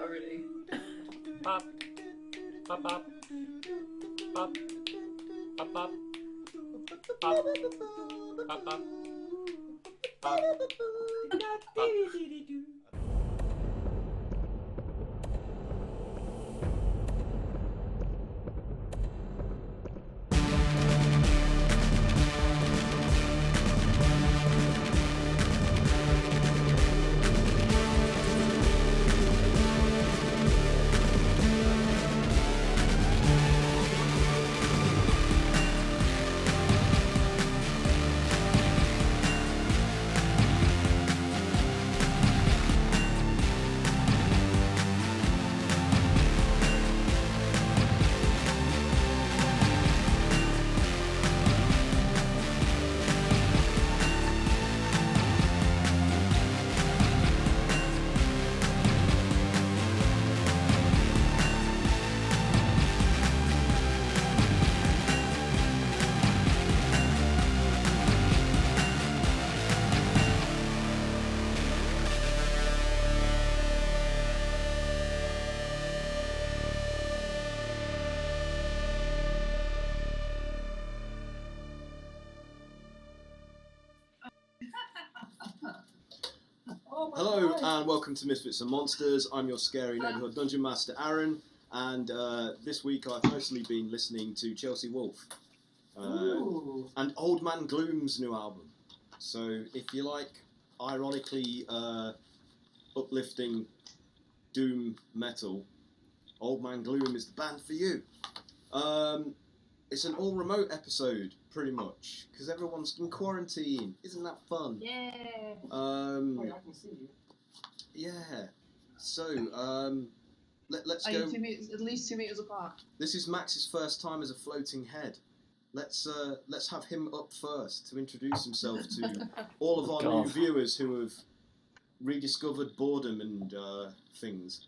already. Pop. Pop, pop. Pop. Pop, pop. Pop. Pop, pop. Pop. Pop. Hello and welcome to Misfits and Monsters. I'm your scary neighbourhood dungeon master Aaron, and this week I've mostly been listening to Chelsea Wolfe and Old Man Gloom's new album. So if you like ironically uplifting doom metal, Old Man Gloom is the band for you. It's an all-remote episode, pretty much, because everyone's in quarantine. Isn't that fun? Yeah. Wait, I can see you. Yeah. So, let's Are go. you at least 2 meters apart? This is Max's first time as a floating head. Let's have him up first to introduce himself to all of our new viewers who have rediscovered boredom and things.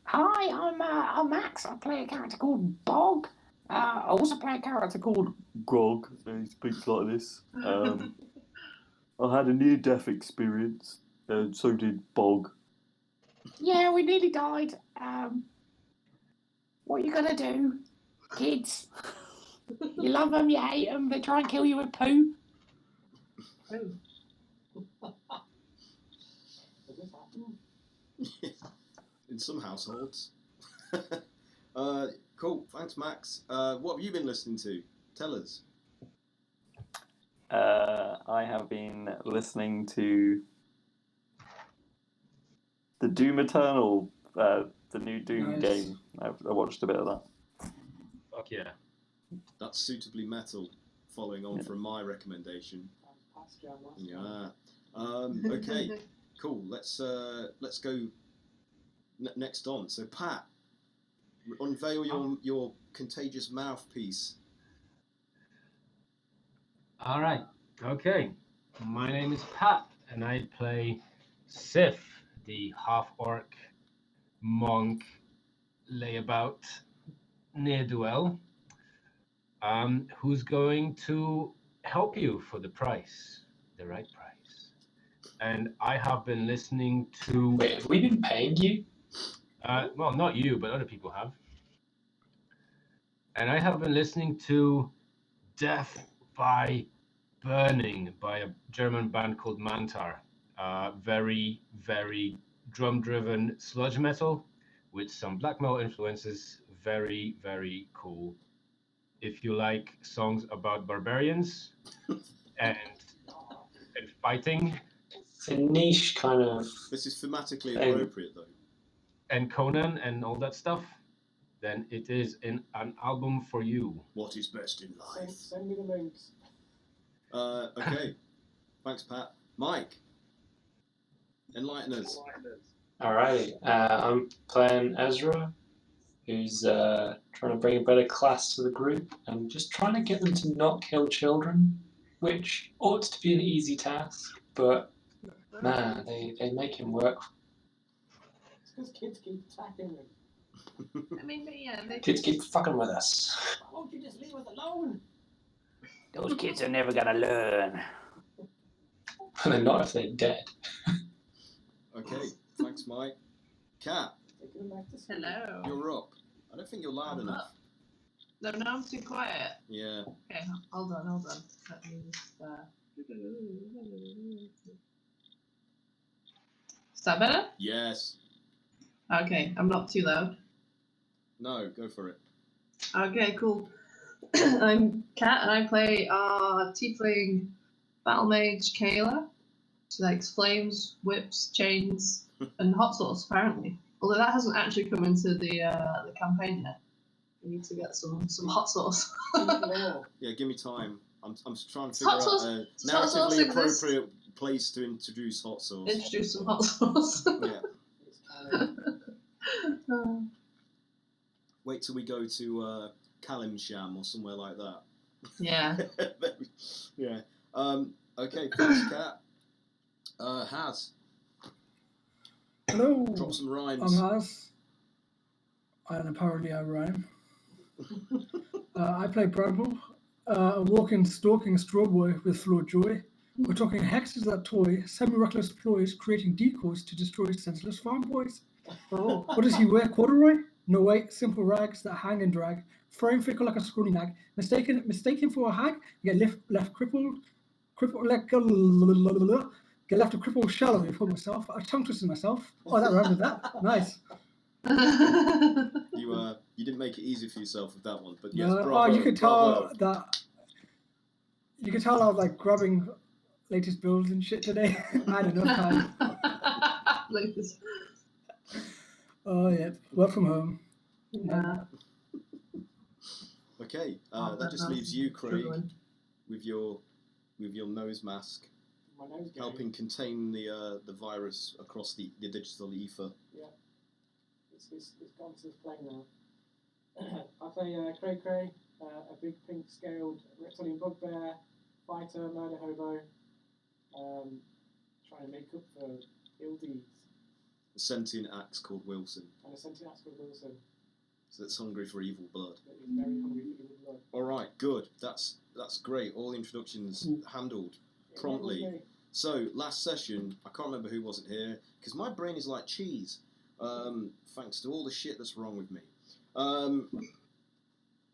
Hi, I'm Max. I play a character called Bog. I also play a character called Grog. He speaks like this. I had a near-death experience, and so did Bog. Yeah, we nearly died. What are you gonna do, kids? You love them, you hate them. They try and kill you with poo. Does this happen? In some households. Cool. Thanks, Max. What have you been listening to? Tell us. I have been listening to the Doom Eternal, the new Doom game. I watched a bit of that. Fuck yeah. That's suitably metal, following on from my recommendation. Yeah. Okay. Cool. Let's go next on. So Pat, unveil your contagious mouthpiece. Alright, okay. My name is Pat, and I play Sif, the half-orc monk layabout ne'er-do-well, who's going to help you for the price, the right price. And I have been listening to... Wait, have we been paying you? Well, not you, but other people have. And I have been listening to Death by Burning by a German band called Mantar. Very, very drum-driven sludge metal with some black metal influences. Very, very cool. If you like songs about barbarians and fighting. It's a niche kind of... This is thematically appropriate, though. And Conan and all that stuff, then it is an album for you. What is best in life? Send me the links. Okay. Thanks, Pat. Mike, enlighten us. Alright, I'm playing Ezra, who's trying to bring a better class to the group and just trying to get them to not kill children, which ought to be an easy task, but man, they make him work. It's because kids keep attacking them. I mean, yeah, Kids keep fucking with us. Why won't you just leave us alone? Those kids are never gonna learn. They're not if they're dead. Mike. Cat, Taking them back to school. Hello. you're up. I don't think you're loud I'm enough. up. No, now I'm too quiet. Yeah. Okay, hold on. Let me just, Is that better? Yes. Okay, I'm not too loud. No, go for it. Okay, cool. I'm Kat and I play tiefling battle mage Kayla. She likes flames, whips, chains, and hot sauce apparently. Although that hasn't actually come into the campaign yet. We need to get some hot sauce. Yeah, give me time. I'm trying to Hot figure out sauce- a hot sauce narratively exists. appropriate place to introduce hot sauce. Introduce some hot sauce. Yeah. It's kind of Wait till we go to Kalimsham or somewhere like that. Yeah. Yeah. Okay, thanks, Cat. Haz, Hello, drop some rhymes. I'm Haz, and apparently I rhyme. I play Bramble, a walking, stalking straw boy with flawed joy. We're talking hexes that toy, semi-reckless ploys, creating decoys to destroy senseless farm boys. Oh. What does he wear, corduroy? No way, simple rags that hang and drag, frame fickle like a scrawny nag, mistaken for a hag, get left crippled, get left a crippled shallow for myself. I tongue twisted myself. Oh, that rhymed with that. Nice. You didn't make it easy for yourself with that one, but yes, No, bravo, you could bravo. tell that. You could tell I was like grabbing latest builds and shit today. I had enough time. Lucas. Oh yeah, work from home. Yeah. Okay, Oh, that just that's leaves you, Craig, struggling. with your nose mask, my nose going. helping contain the virus across the digital ether. It's gone to this plane now. I play Cray Cray, a big pink scaled reptilian bugbear, fighter, murder hobo, trying to make up for ill deeds. A sentient axe called Wilson, And a sentient Axel Wilson so that's hungry for evil blood. that is very hungry for evil blood. All right, good. That's great. All the introductions handled It promptly. enables me. So last session, I can't remember who wasn't here because my brain is like cheese. Thanks to all the shit that's wrong with me.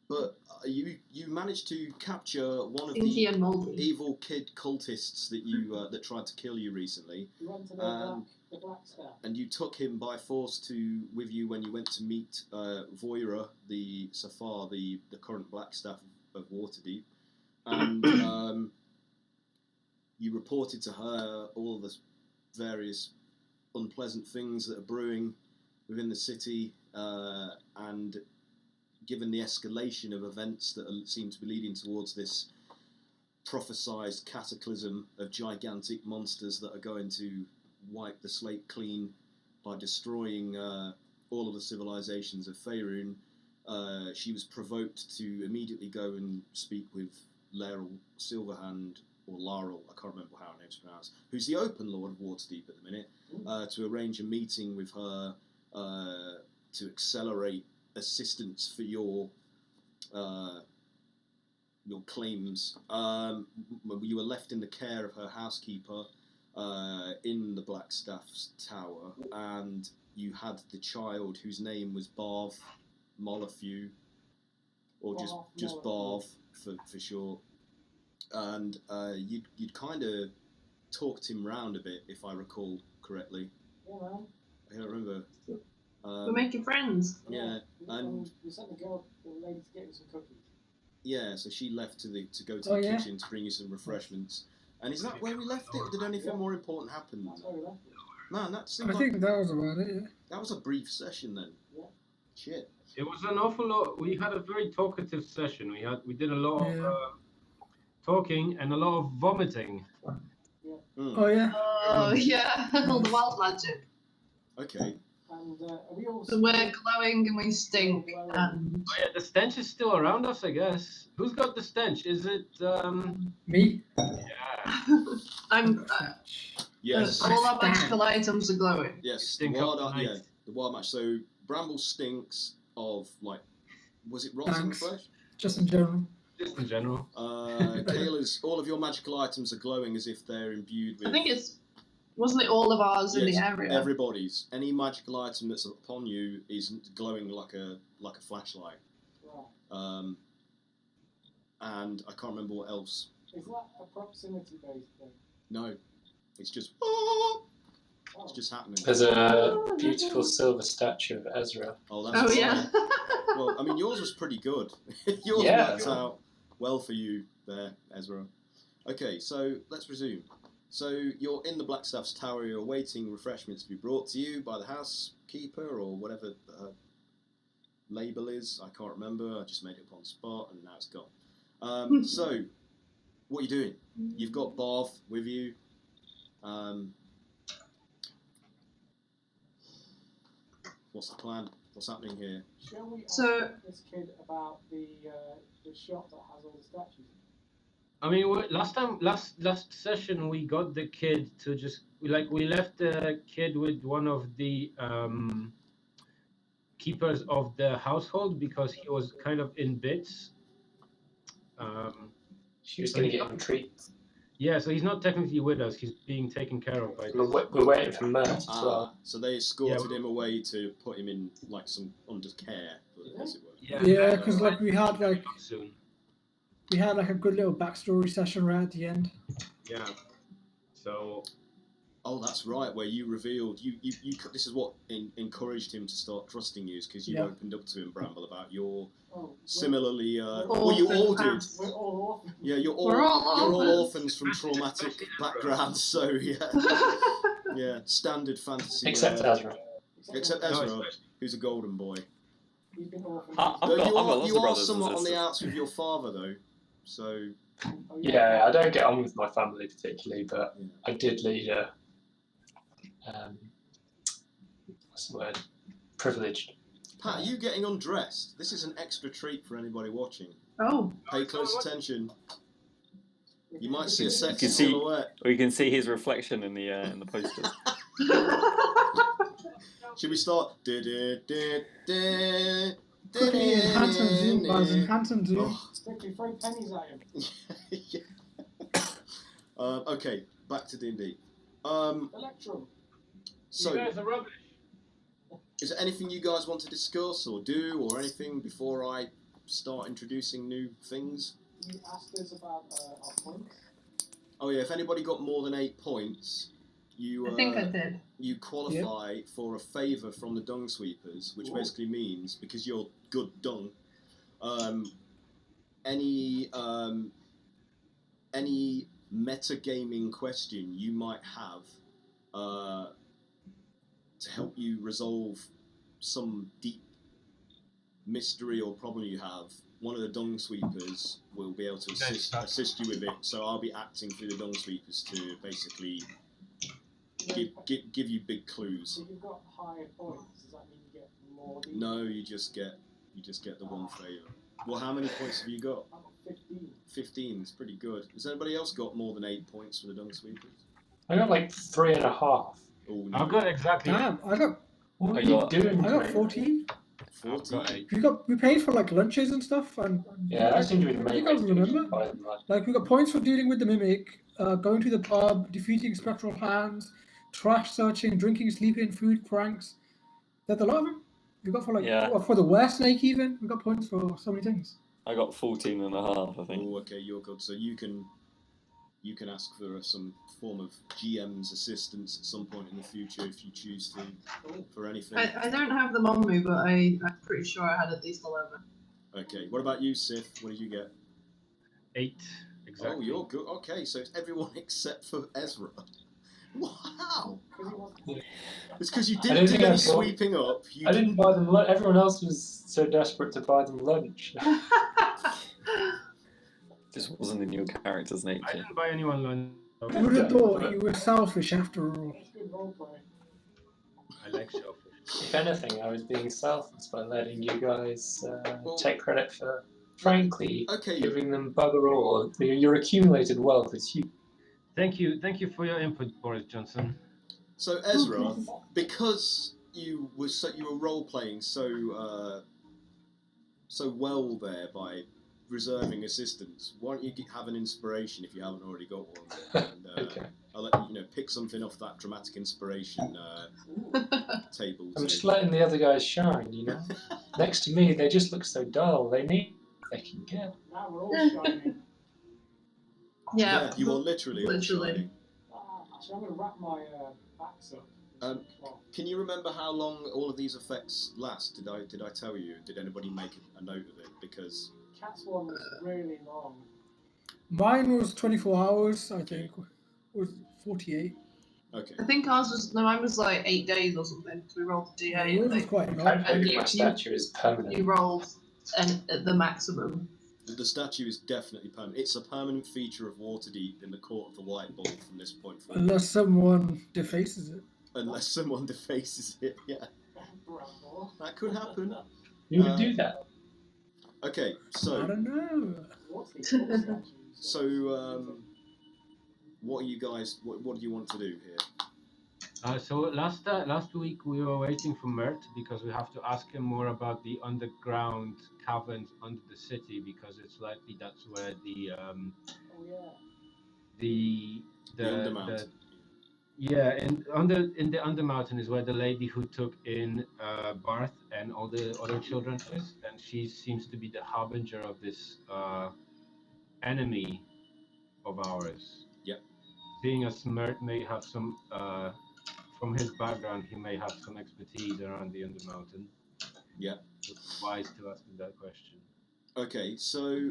But you managed to capture one of Inky the and Moldy. evil kid cultists that you that tried to kill you recently, We went to the black staff. and you took him by force with you when you went to meet Voira, the Safar, the current black staff of Waterdeep, and you reported to her all the various unpleasant things that are brewing within the city, and given the escalation of events that seem to be leading towards this prophesized cataclysm of gigantic monsters that are going to wipe the slate clean by destroying all of the civilizations of Faerun, she was provoked to immediately go and speak with Laurel Silverhand, or Laurel, I can't remember how her name's pronounced, who's the Open Lord of Waterdeep at the minute, to arrange a meeting with her to accelerate assistance for your claims. You were left in the care of her housekeeper in the Blackstaff's tower, and you had the child whose name was Barv Molifew, or just Barv for short. And you'd kind of talked him round a bit, if I recall correctly. Yeah, man. I don't remember. We're making friends. Yeah, and we sent the lady to get me some cookies. yeah, so she left to go to Oh, the yeah? kitchen to bring you some refreshments. And is that where we left it, or did anything more important happen than That's where that? we left it. Man, that seemed I like think that was about it. Yeah. that was a brief session then. Yeah. Shit. It was an awful lot. We had a very talkative session. We did a lot of Yeah. talking and a lot of vomiting. Oh yeah. Oh yeah, all the wild magic. Okay. And we all. So we're glowing and we stink. And Oh, yeah, the stench is still around us, I guess. Who's got the stench? Is it? Me. Yeah. I'm. Yes. All our magical items are glowing. Yes. The Stink wild, up the night. yeah, the wild match. So Bramble stinks of like, was it rotten Thanks. flesh? Just in general. Just in general. Kayla's, all of your magical items are glowing as if they're imbued with. I think it's Wasn't it all of ours in the Yes, area? everybody's. Any magical item that's upon you is glowing like a flashlight. Right. And I can't remember what else. Is that a proximity based thing? No, it's just it's just happening. There's a beautiful silver statue of Ezra. Oh, that's Oh right. yeah. Well, I mean, yours was pretty good. Yours Yeah. worked out well for you there, Ezra. Okay, so let's resume. So you're in the Blackstaff's tower. You're awaiting refreshments to be brought to you by the housekeeper or whatever the label is. I can't remember. I just made it up on the spot, and now it's gone. So, what are you doing? You've got Barth with you. What's the plan? What's happening here? Shall we ask So- this kid about the shop that has all the statues? I mean, last session we got the kid to just we left the kid with one of the keepers of the household because he was kind of in bits. She was going to get him treats. Yeah, so he's not technically with us. He's being taken care of by. We're waiting for Mert as well. So they escorted him away to put him in like some under care, as it were. Yeah, because like we had soon. we had like a good little backstory session right at the end. Yeah. So. Oh, that's right. Where you revealed you this is what encouraged him to start trusting you, because you opened up to him, Bramble, about your similarly. Well, you all did. We're all orphans. Yeah, you're all orphans from traumatic backgrounds. So yeah, standard fantasy. Except Ezra. Except Ezra, who's a golden boy. He's been orphaned. You are somewhat on the outs with your father, though. So. Yeah, I don't get on with my family particularly, but I did lead a. What's the word? Privileged. Pat, are you getting undressed? This is an extra treat for anybody watching. Oh. Pay close attention. You might see a You sexy can see, silhouette. or you can see his reflection in the posters. Should we start? Could be enhance and zoom, buzz, enhance and zoom. Quickly throw pennies at him. Okay, back to D&D. Electrum. So, You guys are rubbish. is there anything you guys want to discuss or do, or anything before I start introducing new things? You asked us about our points. Oh yeah, if anybody got more than 8 points, you I think I did. you qualify for a favour from the dung sweepers, which basically means, because you're good dung, any metagaming question you might have to help you resolve some deep mystery or problem you have, one of the dung sweepers will be able to assist you with it. So I'll be acting through the dung sweepers to basically give you big clues. If you've got higher points, does that mean you get more? No, you just get the one favour. Well, how many points have you got? I've got 15. 15 is pretty good. Has anybody else got more than 8 points for the dung sweepers? I got like 3.5. Oh, no. I've got exactly. Damn, I got What are you doing? I got mate? 14. 14. We paid for like lunches and stuff, and Yeah, I seem to be the you main guys way remember? buy them, like. Like we got points for dealing with the mimic, going to the pub, defeating spectral hands, trash searching, drinking, sleeping, food pranks. There's a lot of them. We got for like for the were snake even. We got points for so many things. I got 14.5, I think. Oh, okay, you're good. So you can ask for some form of GM's assistance at some point in the future if you choose to, for anything. I don't have them on me, but I'm pretty sure I had at least 11. Okay, what about you, Sith? What did you get? 8, exactly. Oh, you're good. Okay, so it's everyone except for Ezra. Wow! It's because you I didn't don't do think I any thought- sweeping up. I didn't buy them lunch. Everyone else was so desperate to buy them lunch. Just wasn't in your character's I nature. didn't buy anyone lunch. Who would have thought you were selfish after all? That's good roleplay. I like selfish. If anything, I was being selfless by letting you guys Well- take credit for, frankly, Okay, giving them bugger all. Your accumulated wealth is huge. Thank you for your input, Boris Johnson. so Ezra, because you were role playing so well there by reserving assistants, why don't you have an inspiration if you haven't already got one? And, Okay. I'll let you pick something off that dramatic inspiration table. I'm just letting the other guys shine, Next to me, they just look so dull. They need they can get. Now we're all shining. Yeah, you are literally all shining. Actually, I'm going to wrap my backs up. Can you remember how long all of these effects last? Did I tell you? Did anybody make a note of it? Because Cat's one was really long. Mine was 24 hours, I think. Was 48. okay. I think mine was like 8 days or something. So we rolled the D8. Yours and was quite I long. hope my statue is permanent. you rolled at the maximum. The statue is definitely permanent. It's a permanent feature of Waterdeep in the Court of the White Bull from this point forward. Unless someone defaces it. Unless someone defaces it, yeah. That could happen. You would do that. Okay, I so don't know. what are you guys? What do you want to do here? So last week we were waiting for Mert because we have to ask him more about the underground caverns under the city, because it's likely that's where the Undermount. in the Undermountain is where the lady who took in Barth and all the other children is, and she seems to be the harbinger of this enemy of ours. Yep. Being as Mert may have some from his background, he may have some expertise around the Undermountain. Yeah. It's wise to ask him that question. Okay, so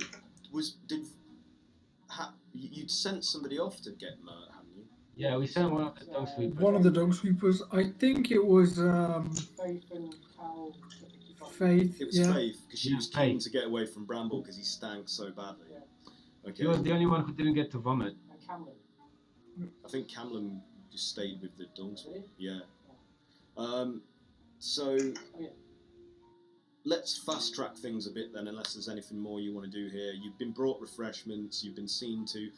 you'd sent somebody off to get Mert, hadn't you? Yeah, we sent one of the dung sweepers. One of the dung sweepers. I think it was Faith and Cal. Faith. It was yeah. Faith, because she was keen to get away from Bramble because he stank so badly. Yeah. Okay. He was the only one who didn't get to vomit. And Camlin. I think Camlin just stayed with the dung sweeper. Really? Yeah. So let's fast track things a bit then, unless there's anything more you want to do here. You've been brought refreshments. You've been seen to.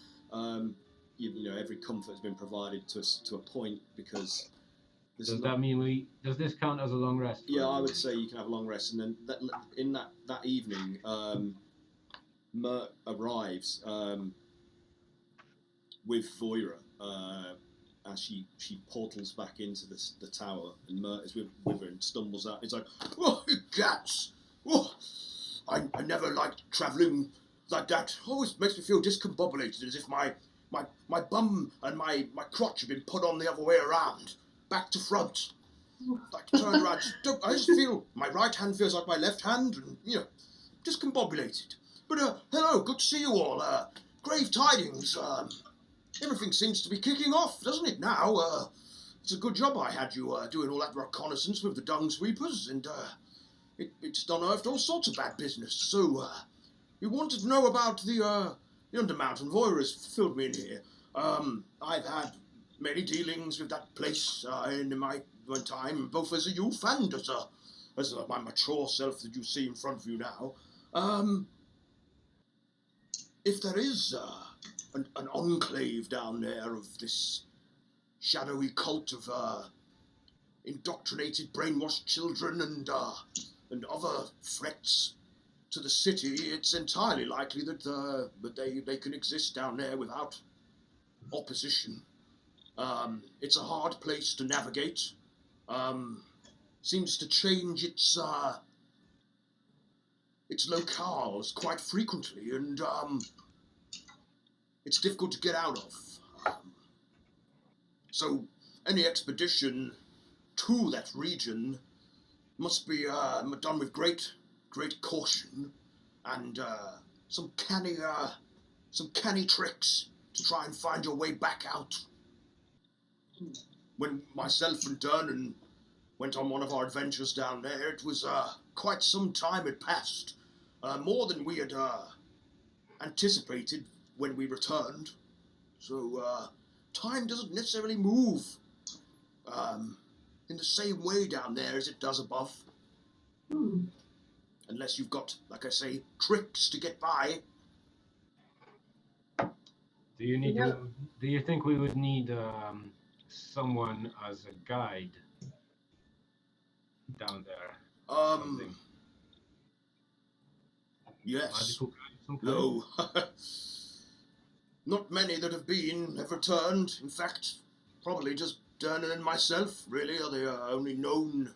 Every comfort has been provided to us to a point, because. Does this count as a long rest? Yeah, I would say you can have a long rest, and then that evening, Mert arrives with Voira, as she portals back into the tower, and Mert is with her and stumbles out. He's like, "Oh, cats! Oh, I never liked travelling like that. Always makes me feel discombobulated, as if my bum and my crotch have been put on the other way around, back to front. Like turned around. I just feel my right hand feels like my left hand, and discombobulated. But hello, good to see you all. Grave tidings. Everything seems to be kicking off, doesn't it now? It's a good job I had you doing all that reconnaissance with the dung sweepers, and it's unearthed all sorts of bad business. So we wanted to know about the Undermountain. Voira's filled me in here. I've had many dealings with that place in my time, both as a youth and as my mature self that you see in front of you now. If there is an enclave down there of this shadowy cult of indoctrinated, brainwashed children and other threats to the city, it's entirely likely that they can exist down there without opposition. It's a hard place to navigate. Seems to change its locales quite frequently, and it's difficult to get out of. So any expedition to that region must be done with great caution, and some canny tricks to try and find your way back out. When myself and Dernan went on one of our adventures down there, it was quite some time had passed, more than we had anticipated when we returned. So time doesn't necessarily move in the same way down there as it does above. Unless you've got, like I say, tricks to get by. Do you think we would need someone as a guide down there? Yes. Magical guide of Okay. Though, not many that have been have returned. In fact, probably just Dernan and myself, really, are the only known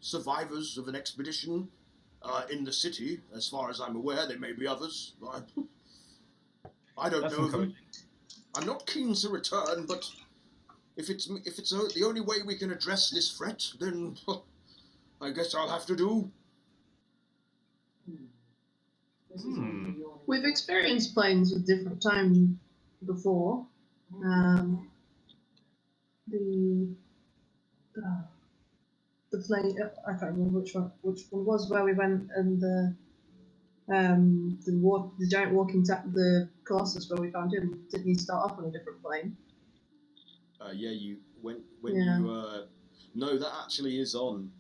survivors of an expedition in the city. As far as I'm aware, there may be others. I don't That's know them. encouraging. I'm not keen to return, but if it's the only way we can address this threat, then I guess I'll have to do. This is Hmm. only your- We've experienced planes with different time before. The plane, I can't remember which one was where we went, and the giant walking the Colossus where we found him. Didn't he start off on a different plane? Yeah, you when Yeah. you no, that actually is on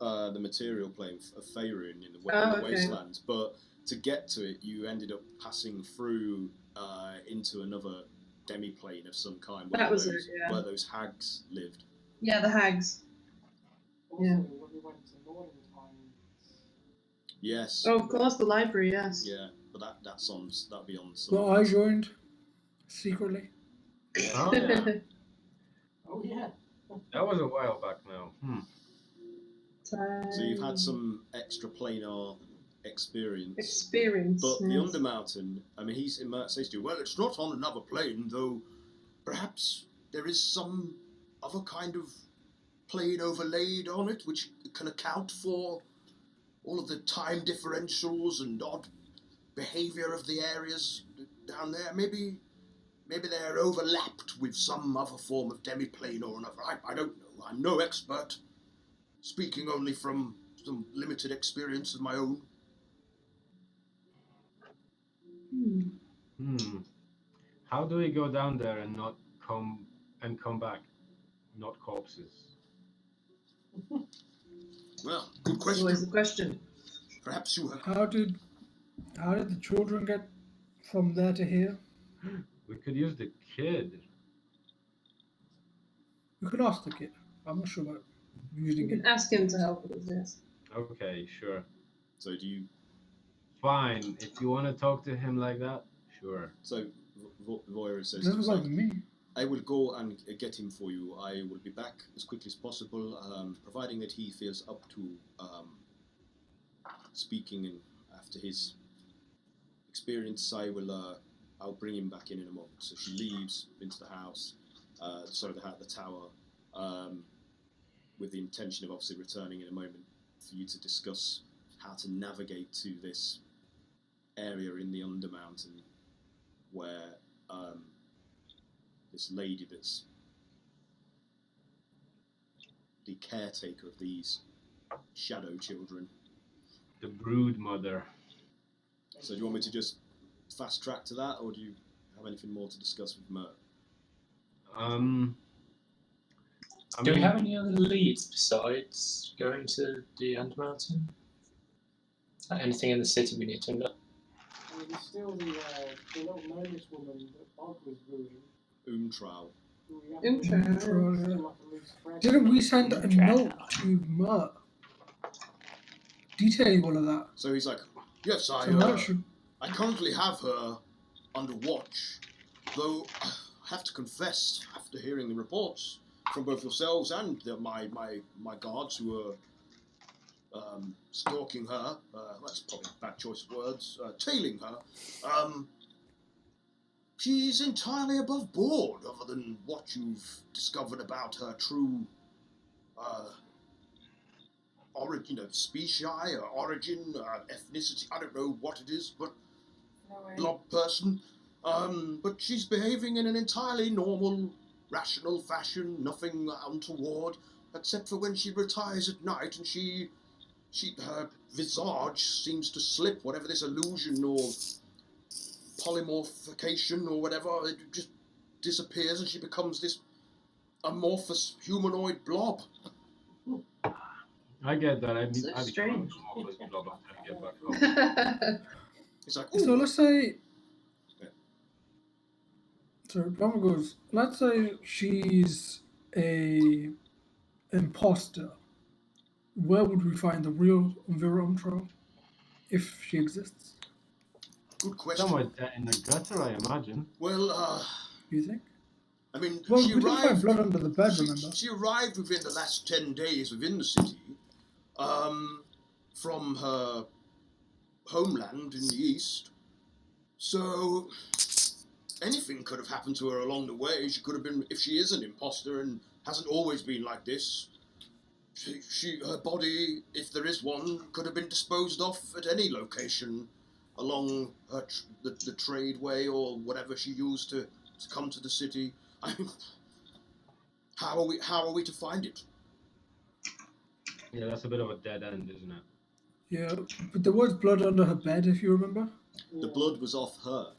the material plane of Faerun in the okay. Wastelands. But to get to it, you ended up passing through into another demi-plane of some kind where That was those, it, yeah. where those hags lived. Yeah, the hags. Also, Yeah. when we went to Northern Times, Yes. Oh, of course, the library. Yes. Yeah, but that'll be on some. Well, I joined secretly. Oh, yeah. oh yeah, That was a while back now. So you've had some extra planar experience. experience. But the yes. Undermountain, I mean, he says to you, well, it's not on another plane, though perhaps there is some other kind of plane overlaid on it, which can account for all of the time differentials and odd behavior of the areas down there. Maybe they're overlapped with some other form of demiplane or another. I don't know. I'm no expert, speaking only from some limited experience of my own. How do we go down there and not come back? Not corpses. Well, good That's always the question. question. Perhaps you have. How did the children get from there to here? We could use the kid. We could ask the kid. I'm not sure about You using can it. ask him to help with this. Okay, sure. So do you? Fine. If you want to talk to him like that, sure. So Voira says, Doesn't bother me. I will go and get him for you. I will be back as quickly as possible, providing that he feels up to speaking. And after his experience, I'll bring him back in a moment. So she leaves into the house, the tower, with the intention of obviously returning in a moment for you to discuss how to navigate to this area in the Undermountain where this lady that's the caretaker of these shadow children. The brood mother. So do you want me to just fast track to that, or do you have anything more to discuss with Mert? Do we have any other leads besides going to the Undermountain? Anything in the city we need to know? I mean, there's still the little gnomish woman that Bob was wooing. Umtrau. who we have Umtrau. still like a loose thread. Didn't we send a note to Mert detailing all of that? So he's like, yes, So Mert should. I currently have her under watch, though I have to confess, after hearing the reports from both yourselves and my guards who are stalking her, that's probably a bad choice of words, tailing her, she's entirely above board, other than what you've discovered about her true origin, species, origin, ethnicity. I don't know what it is, but blob person. But she's behaving in an entirely normal, rational fashion, nothing untoward, except for when she retires at night and her visage seems to slip, whatever this illusion or polymorphication or whatever, it just disappears and she becomes this amorphous humanoid blob. I get that. So I'd strange. blob after I get back home. It's like, So ooh, let's say. Yeah. So Drummer goes. Let's say she's a imposter. Where would we find the real Vera Umtro if she exists? Good question. Somewhere dead in the gutter, I imagine. Well, You think? I mean, Well, she we did find arrived. blood under the bed, remember? She arrived within the last 10 days within the city, from her homeland in the east. So anything could have happened to her along the way. She could have been, if she is an imposter and hasn't always been like this, her body, if there is one, could have been disposed of at any location along her the trade way or whatever she used to come to the city. I mean, how are we to find it? Yeah, that's a bit of a dead end, isn't it? Yeah, but there was blood under her bed, if you remember. The blood was off her.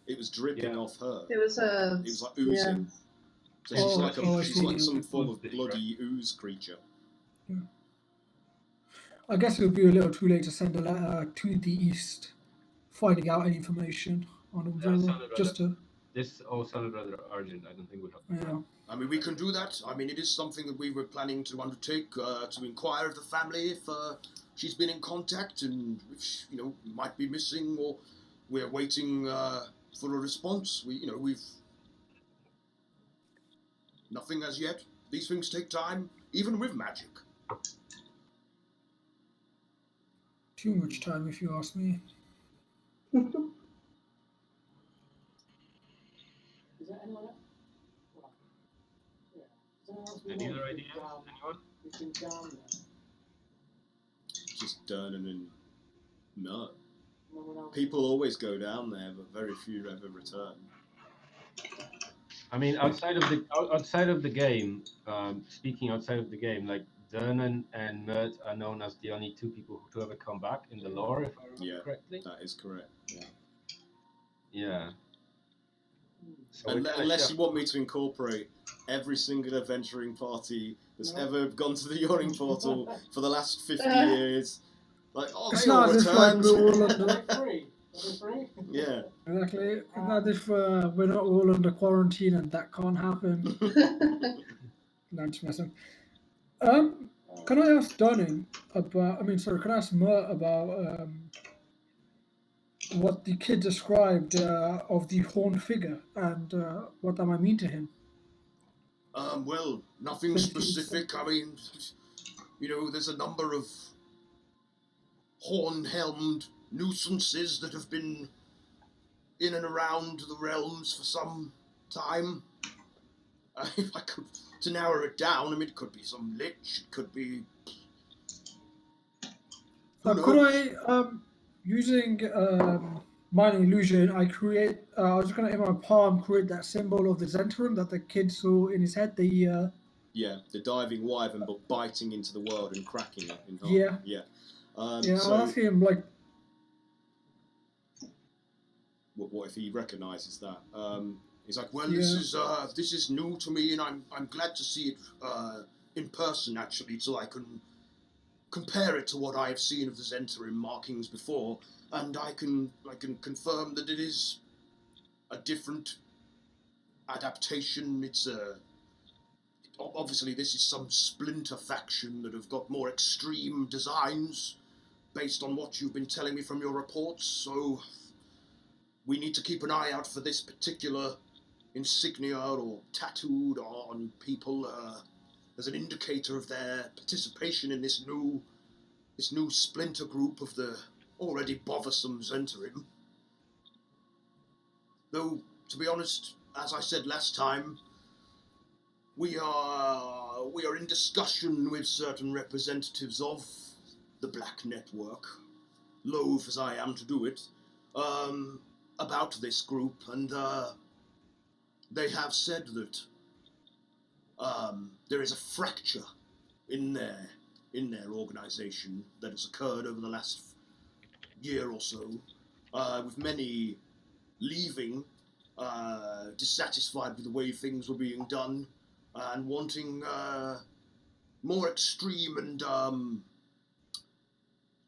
It was dripping off her. It was like oozing. So she's like some form of bloody ooze creature. Yeah. I guess it would be a little too late to send a letter to the east, finding out any information on them. This all sounded rather urgent. I don't think we have. Yeah. I mean, we can do that. I mean, it is something that we were planning to undertake, to inquire of the family if she's been in contact and if she, might be missing, or we're waiting for a response. We've nothing as yet. These things take time, even with magic. Too much time, if you ask me. Is there anyone else? Well, yeah. Is there anyone else Any other ideas? Anyone? We've been down there. Just Dernan and no. No one else. People always go down there, but very few ever return. I mean, outside of the game, speaking outside of the game, like Dernan and Mert are known as the only two people to ever come back in the lore, if I remember correctly. That is correct. Yeah. Yeah. So Unless you want me to incorporate every single adventuring party that's ever gone to the Yawning Portal for the last 50 years. Like, it's they all not as if like, returned. we're all under... Free. Free? Yeah. Exactly. It's not as if we're not all under quarantine and that can't happen. No, I'm just messing. Can I ask Dunning about... can I ask Mert about what the kid described of the horned figure and what that might mean to him? Well, nothing specific. I mean, there's a number of horn-helmed nuisances that have been in and around the realms for some time. If I could, to narrow it down, it could be some lich, it could be... Could I, using minor illusion, I was just going to, in my palm, create that symbol of the Zentrum that the kid saw in his head, the diving wyvern, but biting into the world and cracking it in half. Yeah. Yeah. I'll ask him, like... What if he recognises that? He's like, well, this is new to me, and I'm glad to see it in person, actually, so I can compare it to what I have seen of the Zentrum markings before, and I can confirm that it is a different adaptation. It's obviously this is some splinter faction that have got more extreme designs based on what you've been telling me from your reports, so we need to keep an eye out for this particular insignia or tattooed on people as an indicator of their participation in this new splinter group of the already bothersome Zentrum. Though, to be honest, as I said last time, we are in discussion with certain representatives of the Black Network, loath as I am to do it, about this group, and they have said that there is a fracture in their organisation that has occurred over the last year or so, with many leaving, dissatisfied with the way things were being done, and wanting more extreme and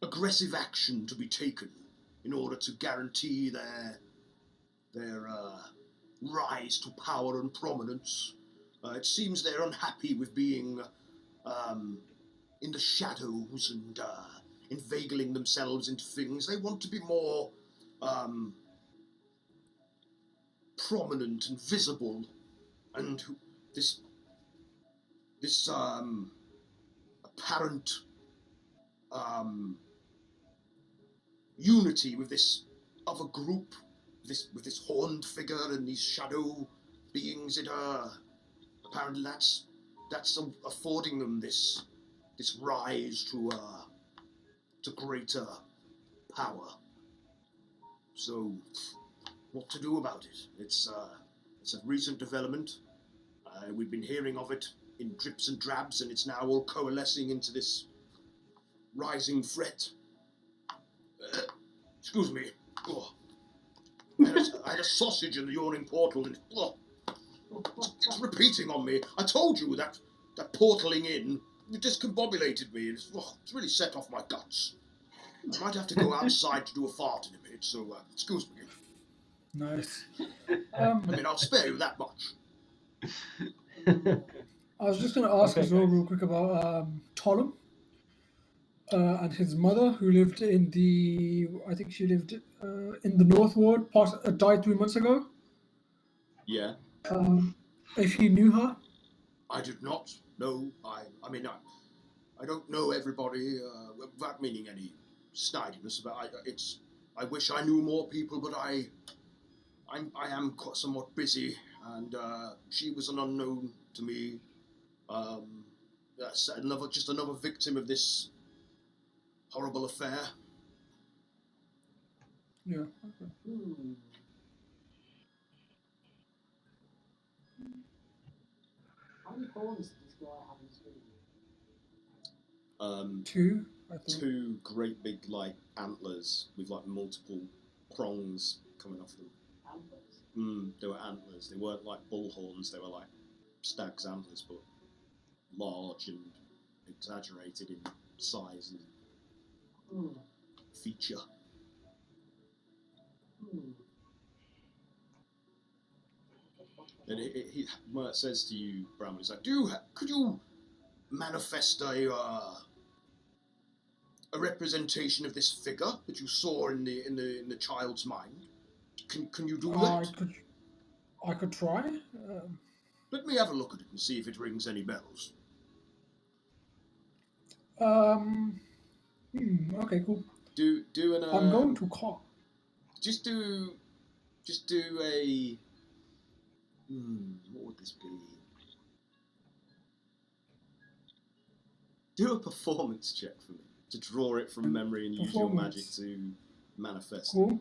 aggressive action to be taken in order to guarantee their rise to power and prominence. It seems they're unhappy with being in the shadows and inveigling themselves into things. They want to be more prominent and visible, and this apparent unity with this other group, with this horned figure and these shadow beings. Apparently that's affording them this rise to greater power. So, what to do about it? It's a recent development. We've been hearing of it in drips and drabs, and it's now all coalescing into this rising threat. Excuse me. Oh. I had a sausage in the yawning portal, and it's repeating on me. I told you that portaling in discombobulated me. It's really set off my guts. I might have to go outside to do a fart in a minute, so excuse me. Nice. I mean, I'll spare you that much. I was just going to ask as well real quick about Tollum and his mother, who lived in I think she lived in the North Ward, died 3 months ago. Yeah. If you knew her? I did not. No, I mean, I don't know everybody, without meaning any snidiness, but I wish I knew more people, but I am quite somewhat busy, and she was an unknown to me. That's just another victim of this horrible affair. Yeah. Okay. How many horns does this guy have in his 2, I think. 2 great big antlers with multiple prongs coming off them. antlers? They were antlers. They weren't like bull horns. They were like stag's antlers, but large and exaggerated in size and feature. And Mert says to you, Bramwell, he's like, could you manifest a representation of this figure that you saw in the child's mind? Can you do that? I could try. Let me have a look at it and see if it rings any bells. Okay, cool. Do an. I'm going to call. Just do a. What would this be? Do a performance check for me to draw it from memory and use your magic to manifest. Cool.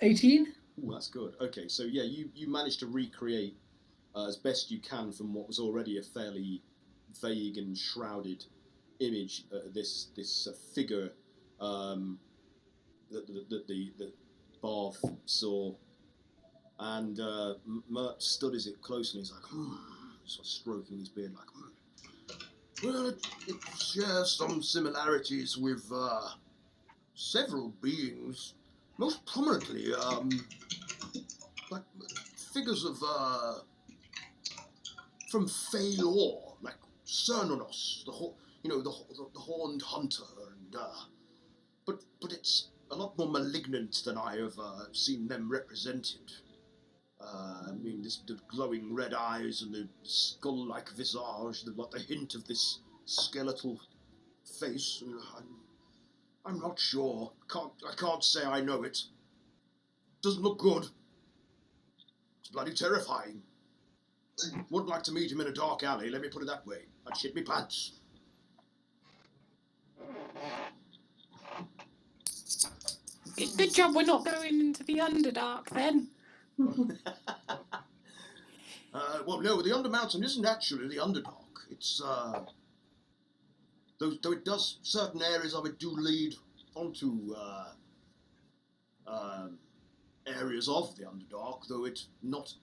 18. Ooh, that's good. Okay, so yeah, you managed to recreate as best you can from what was already a fairly vague and shrouded image, this figure that the Barth saw, and Mert studies it closely. He's like, sort of stroking his beard, like, well, it shares some similarities with several beings, most prominently, like figures of from Fey lore, like Cernonos, the horned hunter, and but it's a lot more malignant than I have seen them represented. I mean, the glowing red eyes and the skull-like visage, the hint of this skeletal face. I'm not sure. I can't say I know it. Doesn't look good. It's bloody terrifying. Wouldn't like to meet him in a dark alley, let me put it that way. I'd shit me pants. Good job we're not going into the Underdark then. Well, no, the Undermountain isn't actually the Underdark. It's, though it does, certain areas of it do lead onto, areas of the Underdark, though it's not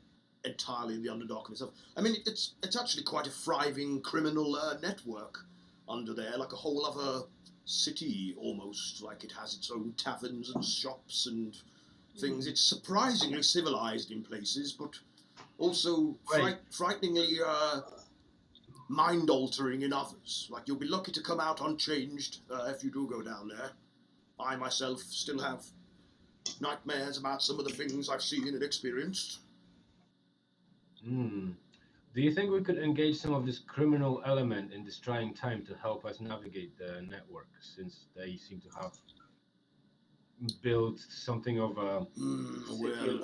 entirely the Underdark in itself. I mean, it's actually quite a thriving criminal network under there, like a whole other city almost, like it has its own taverns and shops and things. It's surprisingly civilized in places, but also frighteningly mind-altering in others. Like, you'll be lucky to come out unchanged if you do go down there. I myself still have nightmares about some of the things I've seen and experienced. Hmm. Do you think we could engage some of this criminal element in this trying time to help us navigate the network, since they seem to have built something of a... Well,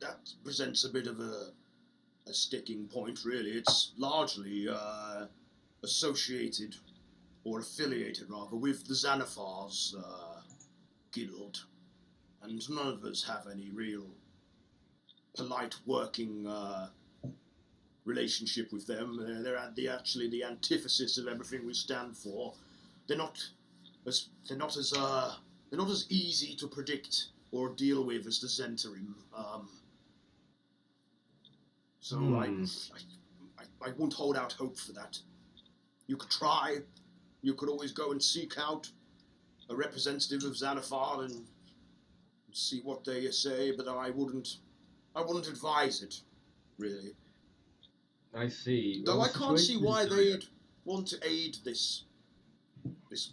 that presents a bit of a sticking point, really. It's largely associated, or affiliated rather, with the Xanathar's guild, and none of us have any real polite working relationship with them. They're actually the antithesis of everything we stand for. They're not as easy to predict or deal with as the Zentarim. So I won't hold out hope for that. You could try. You could always go and seek out a representative of Xanathar and see what they say, but I wouldn't advise it, really. I see. Though Well, I the can't see situation why is they'd want to aid this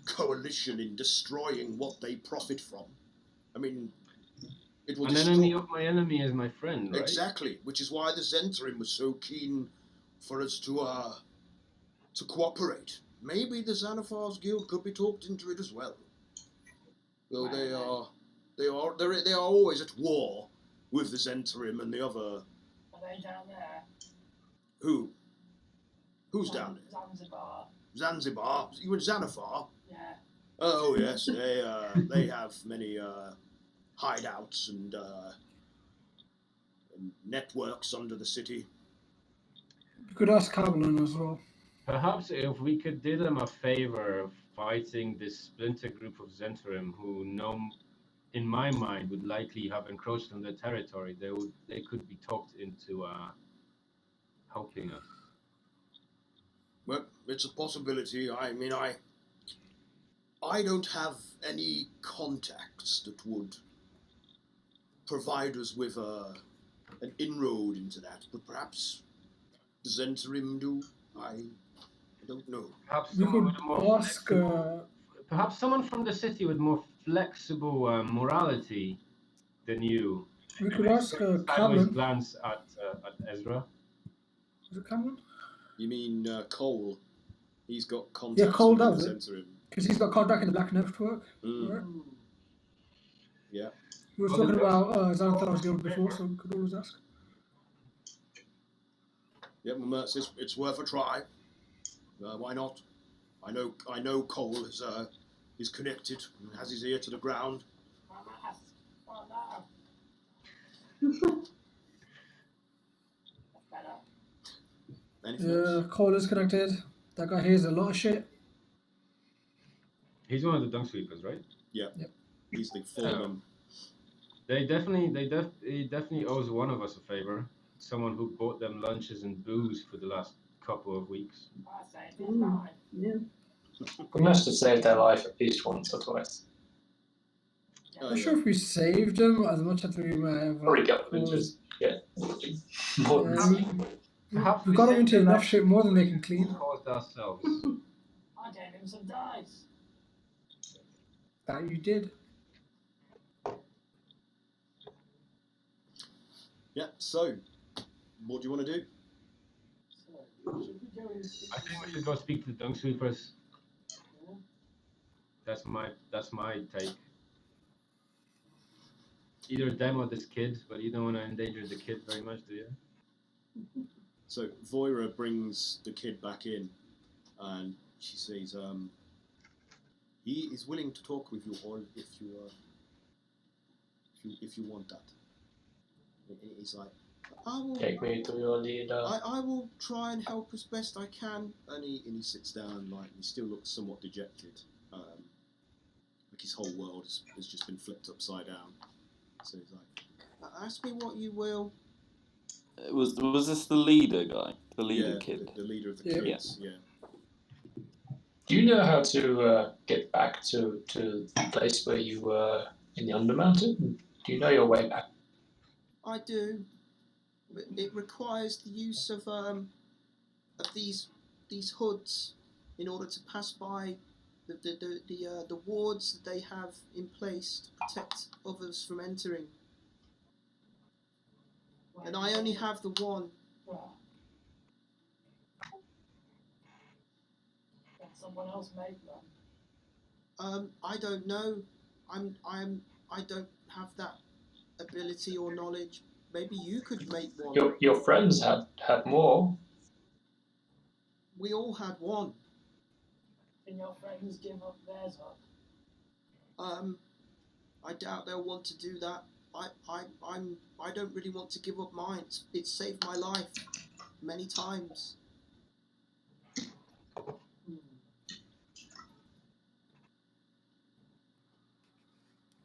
coalition in destroying what they profit from. I mean, it will An enemy of my enemy is my friend, right? Exactly, which is why the Zentarim was so keen for us to cooperate. Maybe the Xanathar's guild could be talked into it as well. Though they are always at war with the Zentarim and the other. Are they down there? Who? Who's down there? Zanzibar. Zanzibar? You in Xanathar? Yeah. Oh yes, they have many hideouts and networks under the city. You could ask Caroline as well. Perhaps if we could do them a favor of fighting this splinter group of Zentarim who in my mind, would likely have encroached on their territory, they could be talked into helping us. Well, it's a possibility. I mean, I don't have any contacts that would provide us with an inroad into that, but perhaps the Zentarim do. I don't know. Perhaps We someone could with more ask. perhaps someone from the city with more flexible morality than you. We could ask Sideways Cameron. glance at Ezra. Is it Cameron? You mean Cole? He's got Yeah, contacts Cole with the does it. Zentarim. Because he's got contact in the Black Network. Mm. Right? Yeah. We were talking about Xanathar's guild before, so we could always ask. Yeah, well, Mertz, it's worth a try. Why not? I know Cole is connected and has his ear to the ground. Oh no. That's better. Anything Yeah, else? Cole is connected. That guy hears a lot of shit. He's one of the dung sweepers, right? Yeah. Yep. He's the foreman. He definitely owes one of us a favor. Someone who bought them lunches and booze for the last couple of weeks. I say it's fine. Yeah. We must have saved their life at least once or twice. Oh, I'm not yeah. sure if we saved him as much as we may have. Probably got them into more than Perhaps we we got him saved into enough that shit more than they can clean. caused ourselves. I gave him some dice. That you did. Yeah. So, what do you want to do? So, should we go and speak I think we should go speak to the dung sweepers. Yeah. That's my take. Either them or this kid, but you don't want to endanger the kid very much, do you? So Voira brings the kid back in, and she says, "He is willing to talk with you all if you want that." He's like, "I will Take me to your leader. I will try and help as best I can." And he sits down, like, he still looks somewhat dejected, like his whole world has just been flipped upside down. So he's like, "Ask me what you will." Was this the leader guy? The leader Yeah, kid? the leader of the Yeah. kids. Yeah. Do you know how to get back to the place where you were in the Undermountain? Do you know your way back? I do. But it requires the use of these hoods in order to pass by the wards that they have in place to protect others from entering. And I only have the one. Well, can someone else make them? I don't know. I don't have that ability or knowledge. Maybe you could make one. Your friends had more. We all had one. Can your friends give up theirs up? I doubt they'll want to do that. I don't really want to give up mine. It's saved my life many times.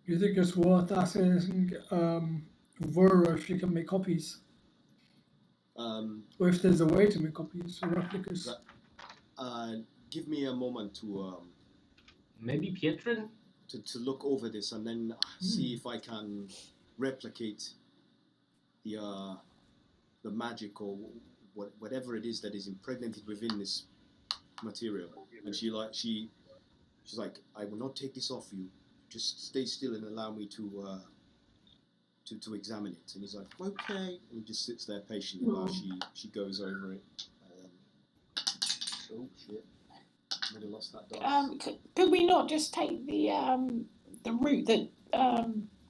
You think it's worth asking Vera if she can make copies? Or if there's a way to make copies or replicas? Give me a moment to Maybe Pietrin? to look over this and then see if I can replicate the magic or whatever it is that is impregnated within this material. And she's like, I will not take this off you. Just stay still and allow me to examine it. And he's like, okay. And he just sits there patiently while she goes over it. Oh shit! I might have lost that dice. Could we not just take the route that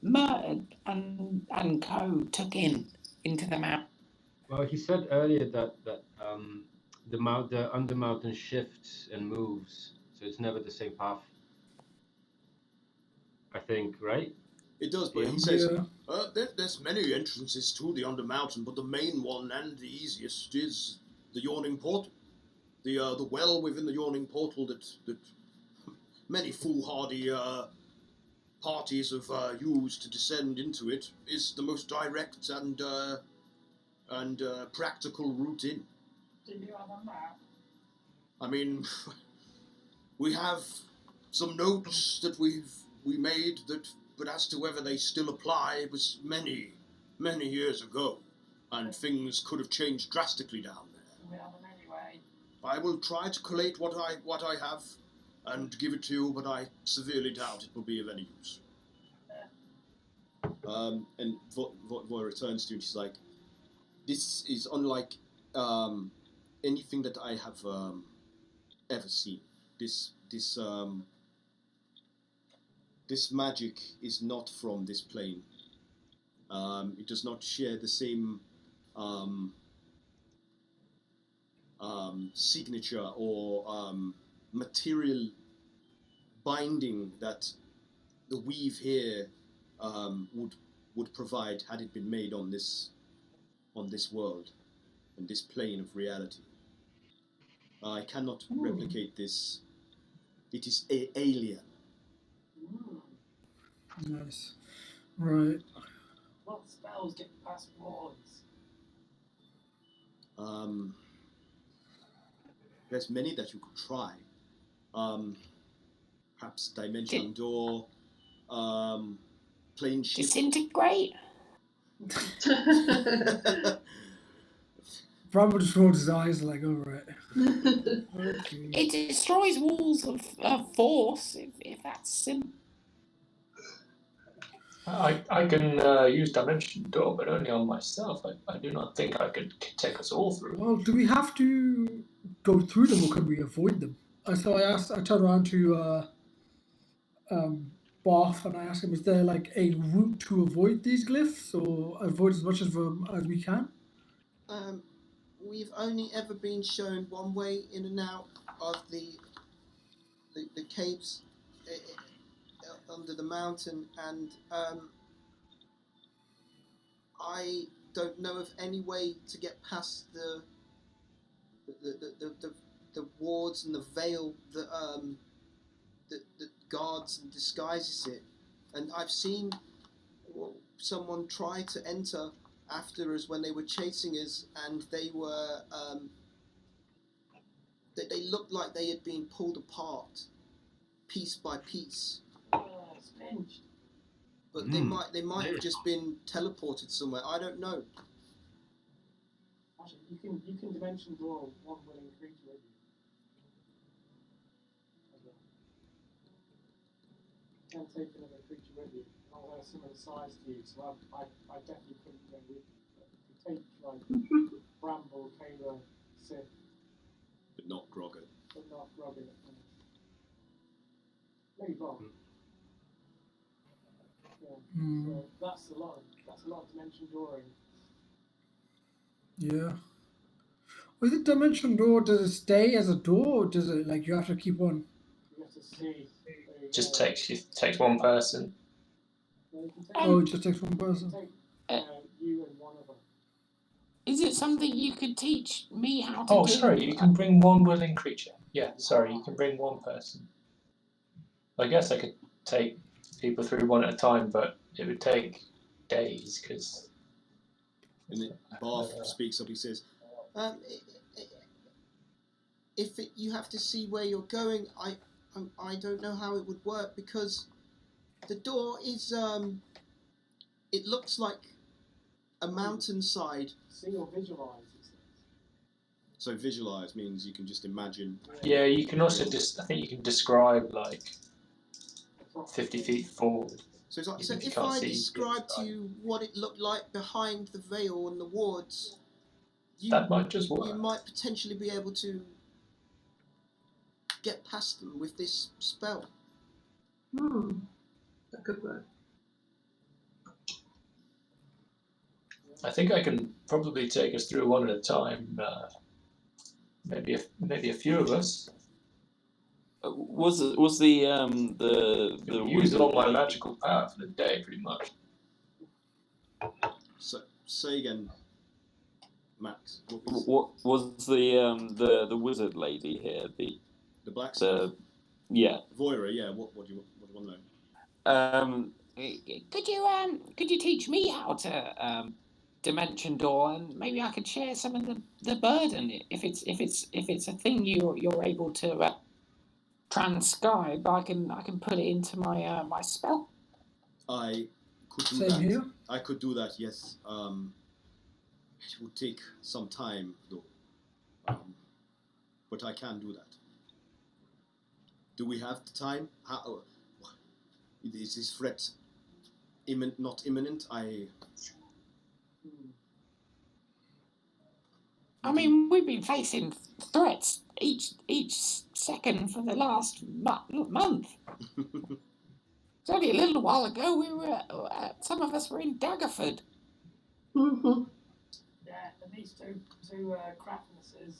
Murdered and Co took into the map? Well, he said earlier that the under mountain shifts and moves, so it's never the same path. I think, right? It does, but he says there's many entrances to the under mountain, but the main one and the easiest is the yawning portal. The well within the yawning portal that many foolhardy parties have used to descend into it is the most direct and practical route in. Do you have a map? I mean, we have some notes that we made but as to whether they still apply, it was many years ago, and things could have changed drastically down there. We have them anyway. I will try to collate what I have and give it to you, but I severely doubt it will be of any use. And Voy returns to you and she's like, this is unlike anything that I have ever seen. This magic is not from this plane. It does not share the same signature or material binding that the weave here would provide had it been made on this world, on this plane of reality. I cannot replicate this. It is alien. Nice. Right. What spells get past walls? There's many that you could try. Perhaps dimension door, plane shift. Disintegrate? Bramble just rolled his eyes like, alright. Okay. It destroys walls of force, if that's simple. I can use Dimension Door, but only on myself. I do not think I could take us all through. Well, do we have to go through them or can we avoid them? So I turned around to Barth and I asked him, is there like a route to avoid these glyphs or avoid as much of them as we can? We've only ever been shown one way in and out of the caves under the mountain, and I don't know of any way to get past the wards and the veil that guards and disguises it. And I've seen someone try to enter after us when they were chasing us, and they were they looked like they had been pulled apart piece by piece. But they might have just been teleported somewhere. I don't know. Actually, you can dimension draw one willing creature with can take another creature with you. Although they're similar size to you, so I definitely couldn't go with you. But if you take like Bramble, Kayla, Sith, But not Grogger. but not Robin. Maybe Bob. Yeah. So that's a lot of dimension drawing. Yeah. With the dimension door, does it stay as a door, or does it like you have to keep on? You have to see. Just takes one person. No, you can take, Oh, it just takes one you person. can take you and one of them. Is it something you could teach me how to Oh, do? sorry, you can bring one willing creature. Yeah, sorry, you can bring one person. I guess I could take people through one at a time, but it would take days because. And then Barth speaks up. He says, "If you have to see where you're going, I don't know how it would work because the door is it looks like a mountainside. See or visualize. So visualize means you can just imagine. Yeah, you can also I think you can describe like 50 feet forward. So it's like, Even so if you if can't I see, you can describe to describe. you what it looked like behind the veil and the wards, That might just you work. might potentially be able to get past them with this spell." That could work. I think I can probably take us through one at a time. Maybe a few of us. Was the Used all my lady- magical power for the day, pretty much. So say again, Max. what was the wizard lady here? The blacksmith? Yeah. Voira, yeah. What do you want to know? Could you teach me how to dimension door, and maybe I could share some of the burden if it's a thing you're able to transcribe. I can put it into my my spell. I could do Same that. here. I could do that. Yes. It would take some time though. But I can do that. Do we have the time? How? Is this threat not imminent? I mean, we've been facing threats each second for the last month. It's only a little while ago we were some of us were in Daggerford. Yeah, and these two craftnesses.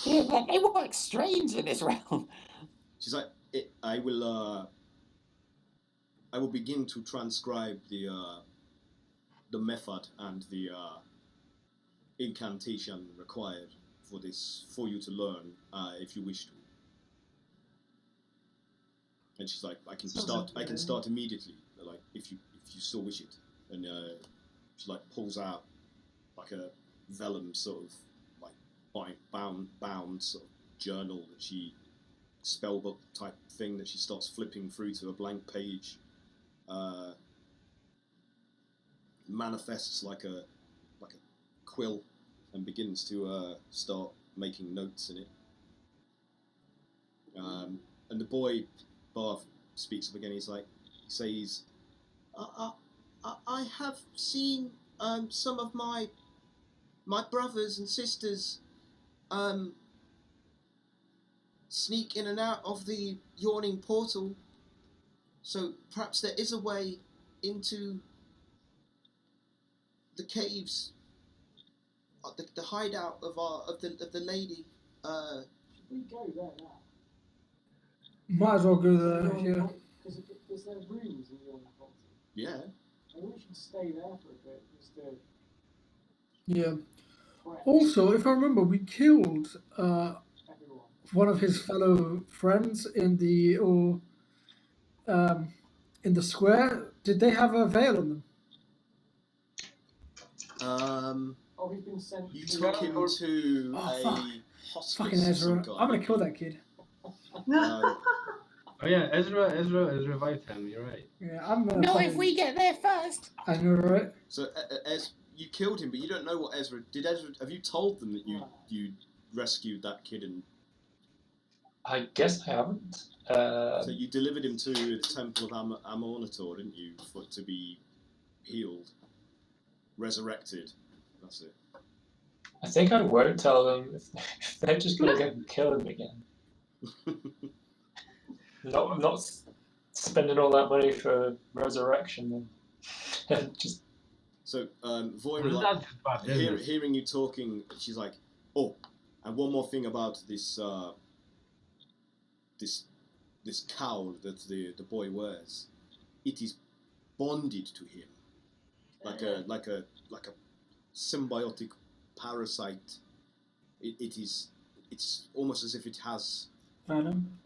Yeah, but they work strange in this realm. She's like, I will begin to transcribe the method and the incantation required for you to learn, if you wish to. And she's like, I can start immediately, like if you so wish it. And she like pulls out like a vellum sort of like bound sort of journal that she spellbook type thing that she starts flipping through to a blank page. Manifests like a quill and begins to start making notes in it. And the boy Barth speaks up again. He says, I have seen some of my brothers and sisters sneak in and out of the yawning portal, so perhaps there is a way into the caves, the hideout of the lady. Should we go there now? Might as well go there. Yeah. Because is there rooms in your portal? Yeah. Maybe we should stay there for a bit, just to. Yeah. Prep Also, if I remember, we killed everyone. one of his fellow friends in the square. Did they have a veil on them? Oh, he's been sent. You to- took him to Oh, a fuck. hospice. Fucking of some Ezra. kind. I'm gonna kill that kid. Oh yeah, Ezra revived him. You're right. Yeah, I'm gonna. Not if fucking- we get there first. I know, right? So you killed him, but you don't know what Ezra did. Have you told them that you rescued that kid? And I guess I haven't. So you delivered him to the Temple of Amornator, didn't you, to be healed, resurrected. That's it. I think I won't tell them if they're just going to go and kill him again. Not spending all that money for resurrection then. Just So Voira, Well, like, that's bad business. hearing you talking, she's like, "Oh, and one more thing about this this cowl that the boy wears. It is bonded to him, like a symbiotic parasite. It's almost as if it has Venom.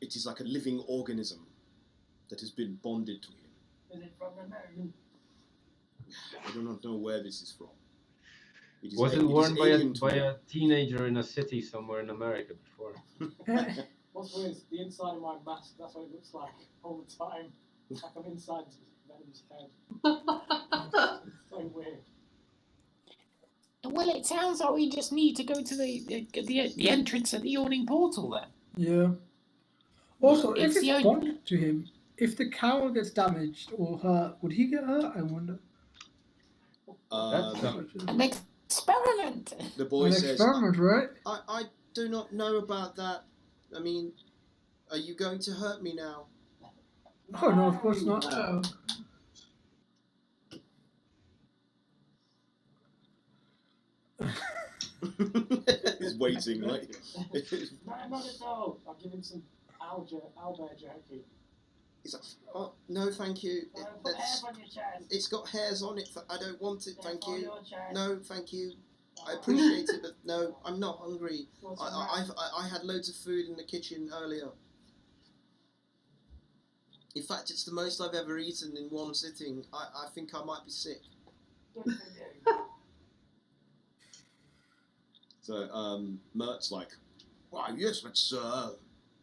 It is like a living organism that has been bonded to him. Is it from the moon? I do not know where this is from. Was it worn by a teenager in a city somewhere in America before? What's weird is the inside of my mask, that's what it looks like all the time. Like I'm inside Venom's head. It's so weird. Well, it sounds like we just need to go to the entrance of the yawning portal then. Yeah. Also, if It's it's the only- bonded to him, if the cowl gets damaged or hurt, would he get hurt? I wonder. An experiment. The boy An says, experiment, right? I do not know about that. I mean, are you going to hurt me now? Oh no, of course not. Oh. He's waiting, like. No, not at all. I'll give him some owlbear jerky. He's like, oh, no, thank you. Put hairs on your chest. It's got hairs on it. I don't want it, thank On you. your chest. No, thank you. I appreciate it, but no, I'm not hungry. What's the matter? I had loads of food in the kitchen earlier. In fact, it's the most I've ever eaten in one sitting. I think I might be sick. Good for you. So, Mert's like, why, yes, let's,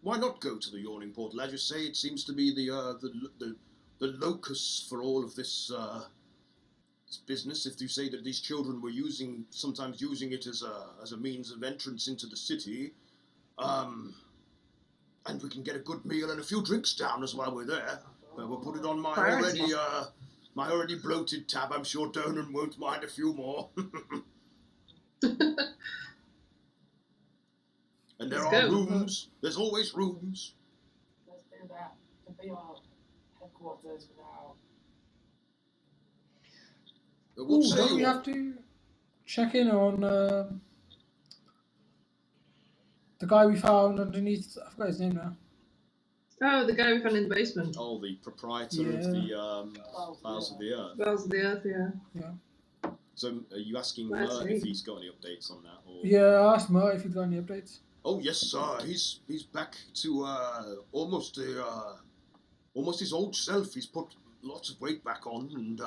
why not go to the Yawning Portal? As you say, it seems to be the locus for all of this, this business. If you say that these children were sometimes using it as a means of entrance into the city, and we can get a good meal and a few drinks down as while we're there. We'll put it on my already bloated tab. I'm sure Donan won't mind a few more. And there Let's are go. rooms. There's always rooms. Let's do that. To be our headquarters for now. What Ooh, say don't you we all? have to check in on the guy we found underneath? I forgot his name now. Oh, the guy we found in the basement. Oh, the proprietor of the Bowels of the Earth. Bells of the Earth, yeah. So, are you asking Let's Mert see. if he's got any updates on that? Or... Yeah, I asked Mo if he's got any updates. Oh yes, sir. He's back to almost his old self. He's put lots of weight back on, and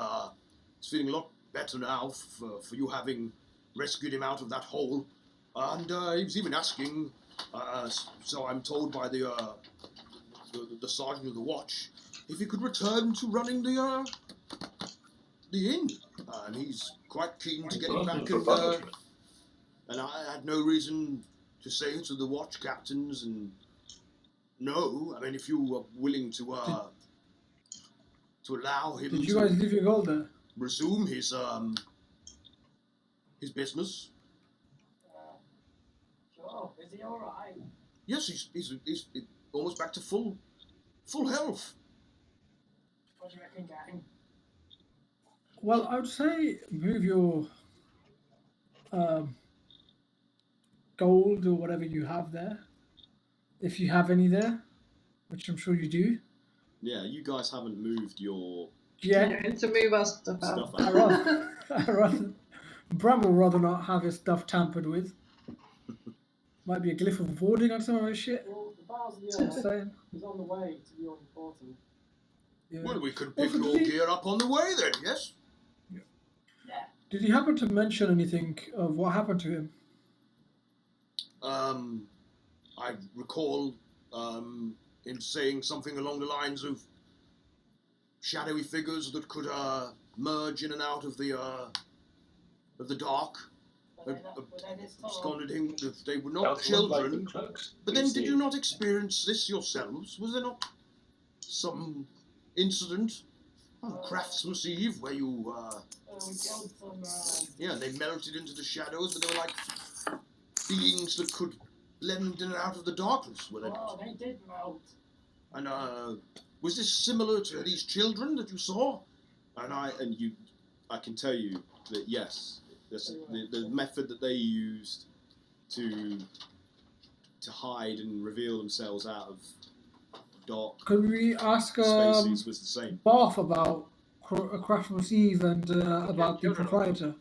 he's feeling a lot better now for you having rescued him out of that hole. And he was even asking, so I'm told by the sergeant of the watch, if he could return to running the inn, and he's quite keen to get him back. And I had no reason to say to the watch captains, and no, I mean, if you were willing to allow him Did you guys leave your gold there? resume his business. Sure. Is he all right? Yes, he's almost back to full health. What do you reckon, gang? Well, I would say move your gold or whatever you have there, if you have any there, which I'm sure you do. Yeah, you guys haven't moved your Yeah, And to move our stuff out. stuff I out. rather Bram will rather not have his stuff tampered with. Might be a glyph of warding on some of his shit. Well, the Bowels of the Just Earth saying. is on the way to the Yawning Portal. Yeah. Well, we could pick Also, your did he- gear up on the way then, yes? Yeah. Did he happen to mention anything of what happened to him? I recall him saying something along the lines of shadowy figures that could merge in and out of the dark absconded him if they were not That would like the children. clerks. But You then, see. did you not experience this yourselves? Was there not some incident on Craftsmas Eve where you, We killed some. yeah, they melted into the shadows, but they were like beings that could blend in and out of the darkness, were they not? They did melt. And was this similar to these children that you saw? And I can tell you that yes, the method that they used to hide and reveal themselves out of dark Could we ask spaces was the same. Barth about Christmas Eve and about the proprietor?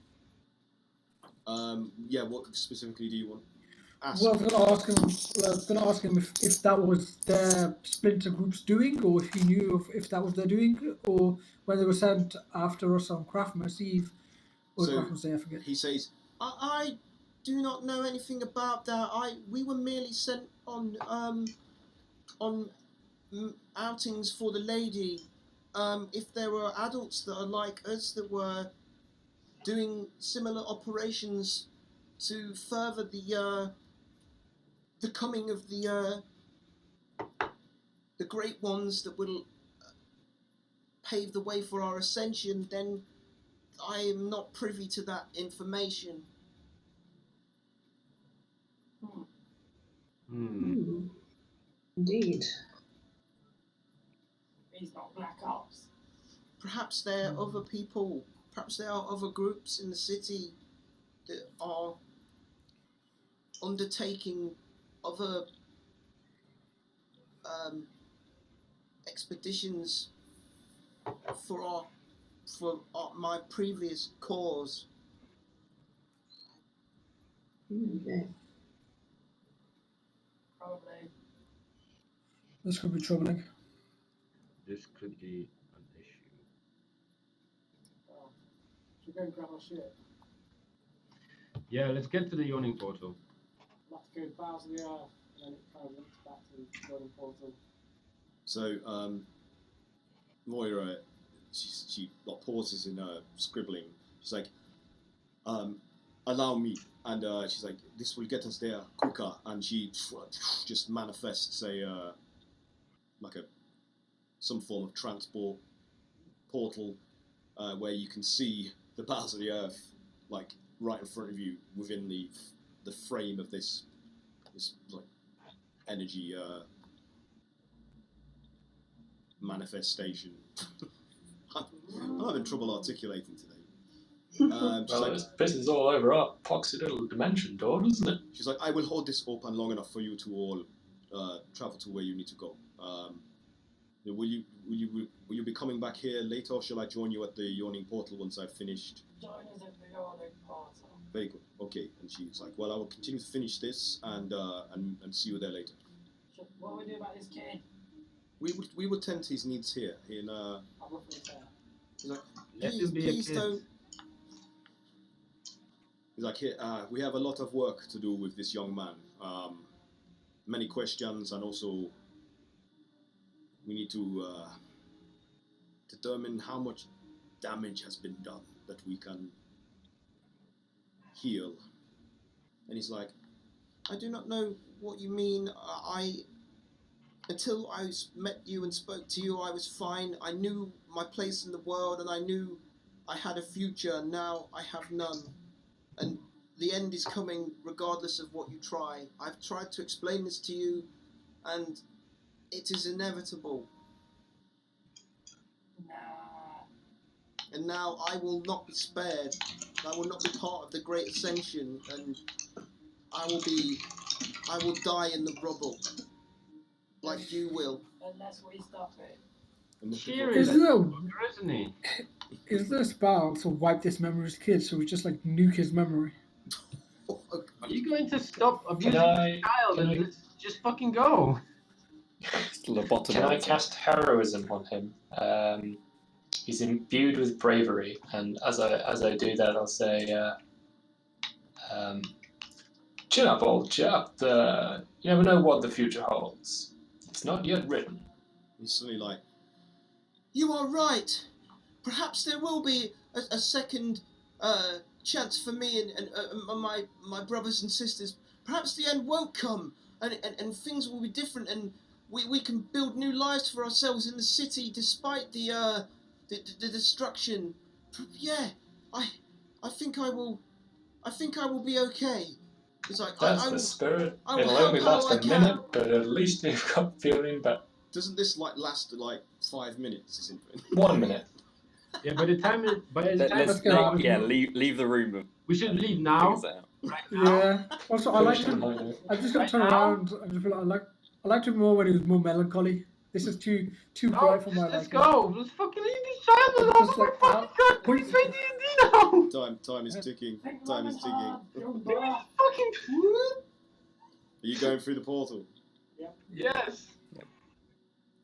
Yeah, what specifically do you want? Ask. Well, I was going to ask him if that was their splinter group's doing, or if he knew if that was their doing, or when they were sent after us on Christmas Eve, or So, Christmas Day, I forget. He says, I do not know anything about that. We were merely sent on outings for the lady. If there were adults that are like us that were doing similar operations to further the coming of the great ones that will pave the way for our ascension, then I am not privy to that information. Indeed. He's not Black Ops. Perhaps there are other people, perhaps there are other groups in the city that are undertaking other expeditions for my previous cause. Okay. Probably. This could be troubling. This could be an issue. Should we go and grab our shit? Yeah, let's get to the yawning portal. Let's go to Bowels of the Earth, and then it kind of links back to the Golden Portal. So, Moira, she like, pauses in her scribbling. She's like, allow me. And she's like, this will get us there quicker. And she just manifests some form of transport portal where you can see the bowels of the earth, like right in front of you, within the frame of this like energy manifestation. I'm having trouble articulating today. Well, like, this pisses all over our poxy little dimension door, doesn't it? she's like, I will hold this open long enough for you to all travel to where you need to go. Will you be coming back here later, or shall I join you at the yawning portal once I've finished? Join us at the Yawning Portal. Very good. Okay. And she's like, well, I will continue to finish this and see you there later. What do we do about this kid? We will tend to his needs here. In I'm roughly there. he's like, Let him be a please kid. don't. He's like, here, we have a lot of work to do with this young man. Many questions, and also we need to determine how much damage has been done that we can heal. And he's like, I do not know what you mean. Until I met you and spoke to you, I was fine. I knew my place in the world, and I knew I had a future. Now I have none. And the end is coming regardless of what you try. I've tried to explain this to you, and it is inevitable. Nah. And now I will not be spared. I will not be part of the Great Ascension, and I will die in the rubble, like you will. Unless we stop it. And Here Is is there, isn't he? is there a spell to wipe this memory as a kid, so we just like nuke his memory? Are you going to stop abusing Can the child can and I- let's just fucking go? Lobotomy. Can I cast heroism on him? He's imbued with bravery, and as I do that, I'll say, "Chin up, old chap. You never know what the future holds. It's not yet written." He's suddenly like, you are right. Perhaps there will be a second chance for me and my brothers and sisters. Perhaps the end won't come, and things will be different, and we can build new lives for ourselves in the city despite the destruction. Yeah, I think I will be okay. It's like That's I the will, spirit. I will It'll help only how last I a can. minute, but at least you've got feeling better. Doesn't this last 5 minutes? Isn't it? 1 minute. Yeah, by the time Let's get out of here. leave the room. we should leave now. Figures out. Right now. Yeah. Also, I like Finish on him. a high note. I'm just gonna Right turn now? around and just be like, I liked him more when he was more melancholy. This is too No, bright for my let's liking. go. Let's fucking leave these channels. It's just like, Oh my fucking god. wait. It's D&D now. Time is ticking. Think Time is long and ticking. hard, young Do we boy. fucking Are you going through the portal? Yes.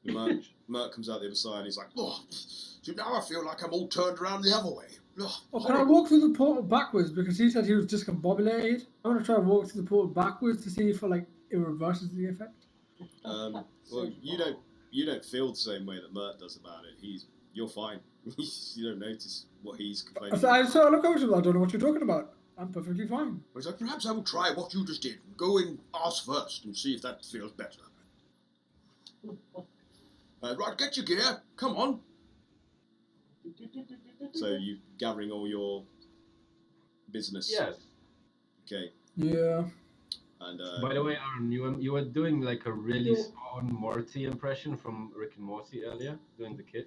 Mert comes out the other side and he's like, oh, so now I feel like I'm all turned around the other way. Oh, Oh, can I walk through the portal backwards? Because he said he was discombobulated. I want to try and walk through the portal backwards to see if it reverses the effect. well, you don't feel the same way that Mert does about it. You're fine. You don't notice what he's complaining about. So I look over to him. I don't know what you're talking about. I'm perfectly fine. He's like, perhaps I will try what you just did. Go and ask first and see if that feels better. Right, get your gear. Come on. So you gathering all your business. Yes. Okay. Yeah. And By the way, Aaron, you were doing like a really spot-on Morty impression from Rick and Morty earlier, doing the kid.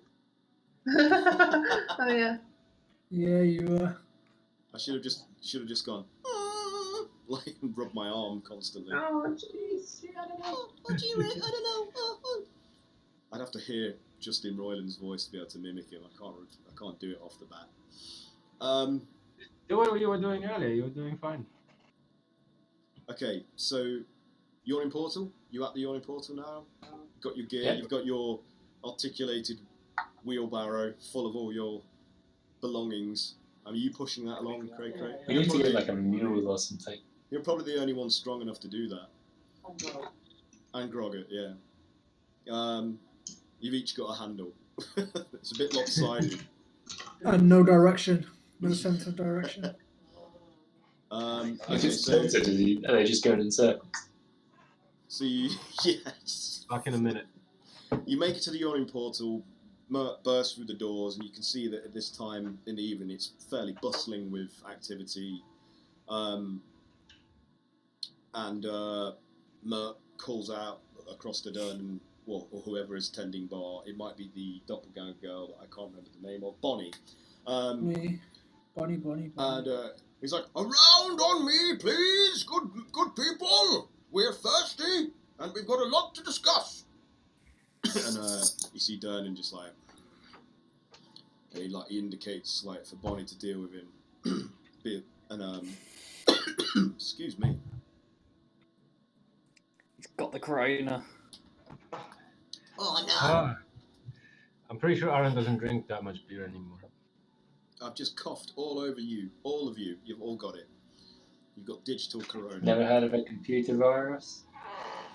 Oh yeah. Yeah, you I should have just gone like and rubbed my arm constantly. Oh jeez. I don't know. Oh, gee, Rick, I don't know. Oh. I'd have to hear Justin Roiland's voice to be able to mimic him. I can't do it off the bat. Do what you were doing earlier. You were doing fine. Okay, so Yawning Portal. You at the Yawning Portal now? You've got your gear. Yeah. You've got your articulated wheelbarrow full of all your belongings. Are you pushing that along, Craig? We need to get like a mule or something. You're probably the only one strong enough to do that. And Grogget, yeah. You've each got a handle. It's a bit lopsided. and no direction, no sense of direction. If Okay, it's so tilted, are they just going in circles? yes. Back in a minute. You make it to the Yawning Portal, burst through the doors, and you can see that at this time in the evening it's fairly bustling with activity. Mert calls out across the dun, or whoever is tending bar. It might be the doppelganger girl that I can't remember the name of, Bonnie. Me, Bonnie. And he's like, around on me, please, good people. We're thirsty, and we've got a lot to discuss. And you see Dernan just like, and he indicates like for Bonnie to deal with him. Excuse me. He's got the corona. Oh no! Ah. I'm pretty sure Aaron doesn't drink that much beer anymore. I've just coughed all over you, all of you. You've all got it. You've got digital corona. Never heard of a computer virus?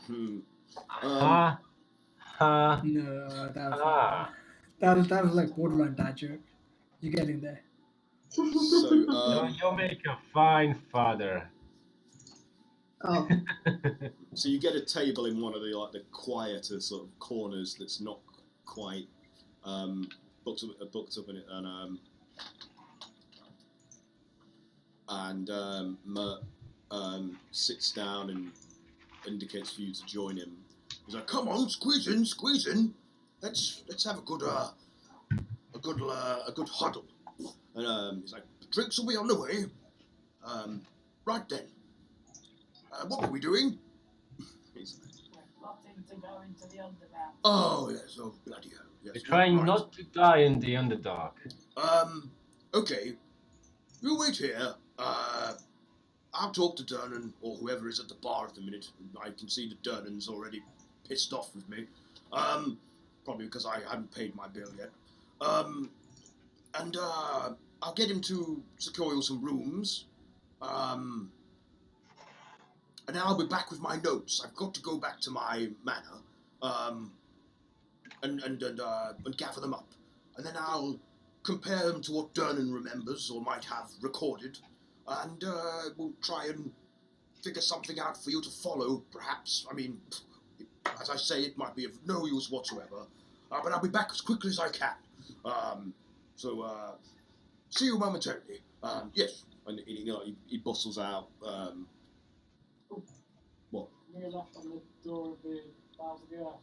Hmm. Ha. Ha. No, Ah. that was like borderline dad joke. You're getting there. So You'll make a fine father. Oh. So you get a table in one of the quieter sort of corners that's not quite booked up in it, and Mert sits down and indicates for you to join him. He's like, "Come on, squeeze in. Let's have a good huddle." And he's like, "Drinks will be on the way. Right then. What were we doing?" He's like, We're plotting to go into the Underground. "Oh yes, oh bloody hell, yes." We're trying right. not to die in the Underdark. Okay. You wait here. I'll talk to Dernan or whoever is at the bar at the minute. I can see that Dernan's already pissed off with me. Probably because I haven't paid my bill yet. And I'll get him to secure you some rooms. And then I'll be back with my notes. I've got to go back to my manor, and gather them up. And then I'll compare them to what Durnan remembers or might have recorded, and we'll try and figure something out for you to follow, perhaps. I mean, as I say, it might be of no use whatsoever, but I'll be back as quickly as I can. See you momentarily. Yes. And he bustles out. What? Near left on the door of the Bowels of the Earth,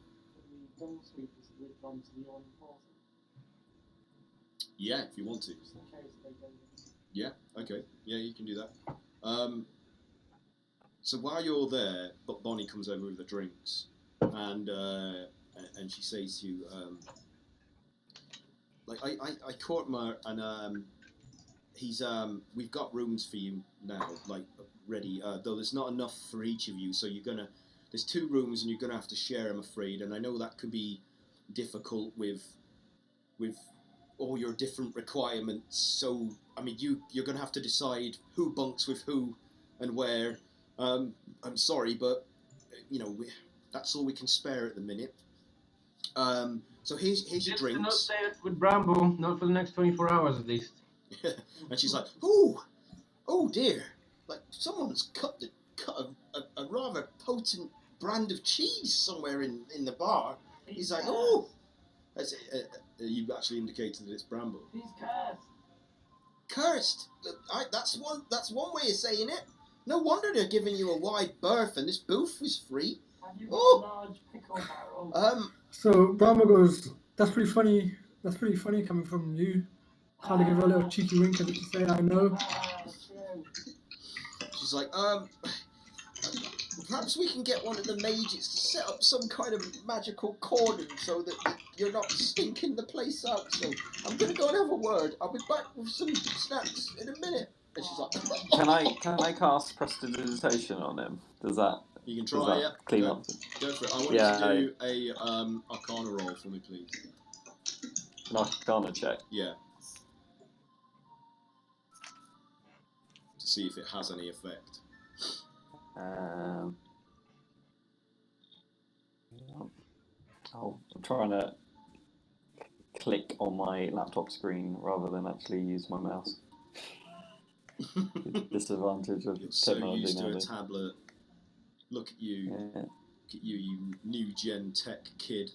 the dung sweepers that we've gone to the yawning portal. Yeah, if you want to. Just in case they go in. Yeah, okay. Yeah, you can do that. So while you're there, Bonnie comes over with the drinks, and she says to you, I caught him, and we've got rooms for you now, like ready. Though there's not enough for each of you, so there's 2 rooms, and you're gonna have to share. I'm afraid, and I know that could be difficult with all your different requirements. So I mean, you're gonna have to decide who bunks with who and where. I'm sorry, but that's all we can spare at the minute. So here's your drinks. Not stay with Bramble, not for the next 24 hours at least. And she's like, oh dear, like someone's cut a rather potent brand of cheese somewhere in the bar. He's like, oh, you actually indicated that it's Bramble. He's cursed. Cursed. That's one way of saying it. No wonder they're giving you a wide berth and this booth was free. Have you got a large pickle barrel? So Bramble goes, that's pretty funny. That's pretty funny coming from you. Kind of give her a little cheeky wink as if to say, I know. True. She's like, perhaps we can get one of the mages to set up some kind of magical cordon so that you're not stinking the place out. So I'm gonna go and have a word. I'll be back with some snacks in a minute. And she's like, Can I cast prestidigitation on him? Does that? You can Does try, that yeah. clean up? Go for it. I want you to do a Arcana roll for me, please. An Arcana check. Yeah. To see if it has any effect. I'm trying to click on my laptop screen rather than actually use my mouse. Disadvantage of You're so technology used to a nowadays. tablet. Look at you. Yeah. Look at you new gen tech kid.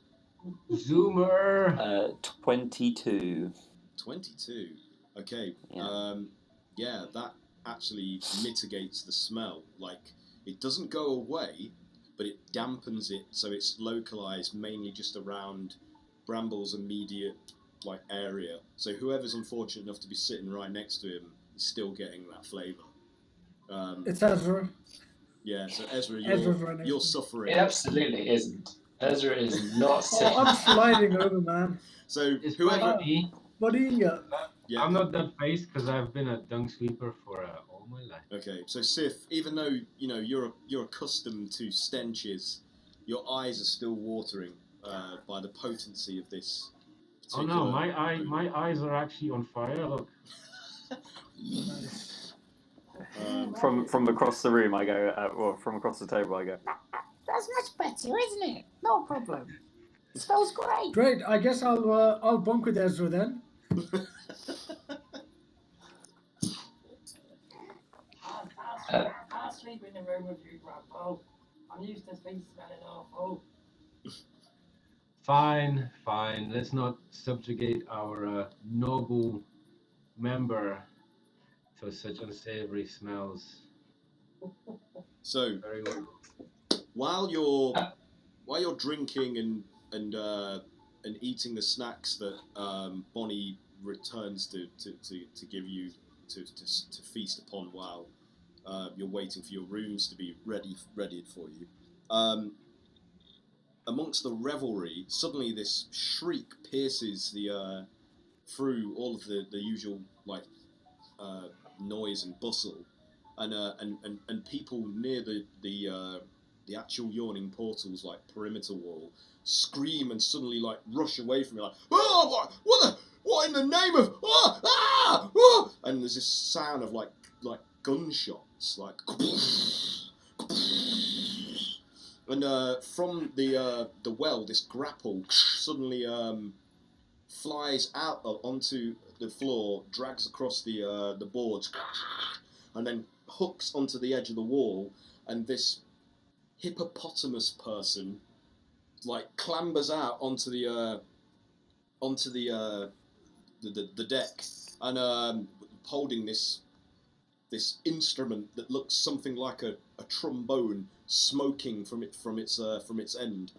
Zoomer. 22. 22. Okay. Yeah. Yeah, that actually mitigates the smell. Like, it doesn't go away, but it dampens it, so it's localized mainly just around Bramble's immediate area. So whoever's unfortunate enough to be sitting right next to him is still getting that flavour. It's Ezra. Yeah, so Ezra, Ezra's right next you're to me. suffering. It absolutely isn't. Ezra is not Oh, sick. I'm sliding over, man. So It's whoever, probably What do you got? yeah. I'm not that phased because I've been a dung sweeper for all my life. Okay, so Sif, even though you're accustomed to stenches, your eyes are still watering by the potency of this. Oh no, my eyes are actually on fire. Look. From across the room, I go. From across the table, I go. That's much better, isn't it? No problem. It smells great. Great. I guess I'll bunk with Ezra then. I'll sleep in the room with you, Bramble. I'm used to things smelling awful. Fine. Let's not subjugate our noble member to such unsavory smells. So Very well. while you're drinking and eating the snacks that Bonnie returns to give you to feast upon while you're waiting for your rooms to be readied for you. Amongst the revelry, suddenly this shriek pierces the through all of the usual noise and bustle, and people near the actual yawning portal's perimeter wall scream and suddenly rush away from you oh what in the name of and there's this sound of gunshots and from the well this grapple suddenly flies out onto the floor, drags across the boards, and then hooks onto the edge of the wall, and this hippopotamus person like clambers out onto the deck, and holding this instrument that looks something like a trombone smoking from its end.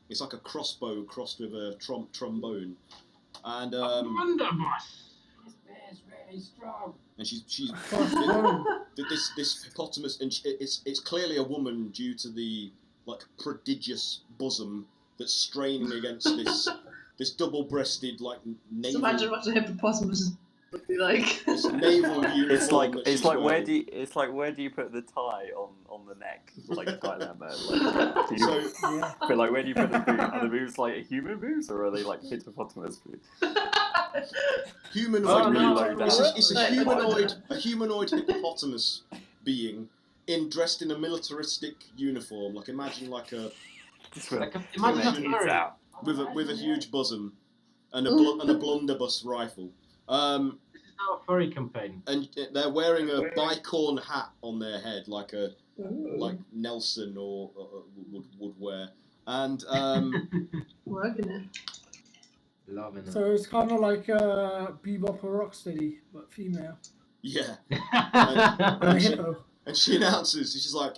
It's like a crossbow crossed with a trombone, and This really strong. and she's this hippopotamus, and it's clearly a woman due to the like prodigious bosom that's straining against this double-breasted like naval. Just imagine what a hippopotamus would be like. This naval uniform. It's like where do you put the tie on the neck, like tie that man? Like, do you, but like where do you put the boot? Are the boots like human boots, or are they like hippopotamus boots? Humanoid. Oh, no. It's a humanoid hippopotamus being dressed in a militaristic uniform. Like imagine like a Imagine a furry. with a huge bosom and a blunderbuss rifle. This is now a furry campaign. And they're wearing a bicorn hat on their head, like Nelson or would wear. And Working it. Loving it. So it's kind of like Bebop or Rocksteady, but female. yeah. And a hippo. And she announces, she's like,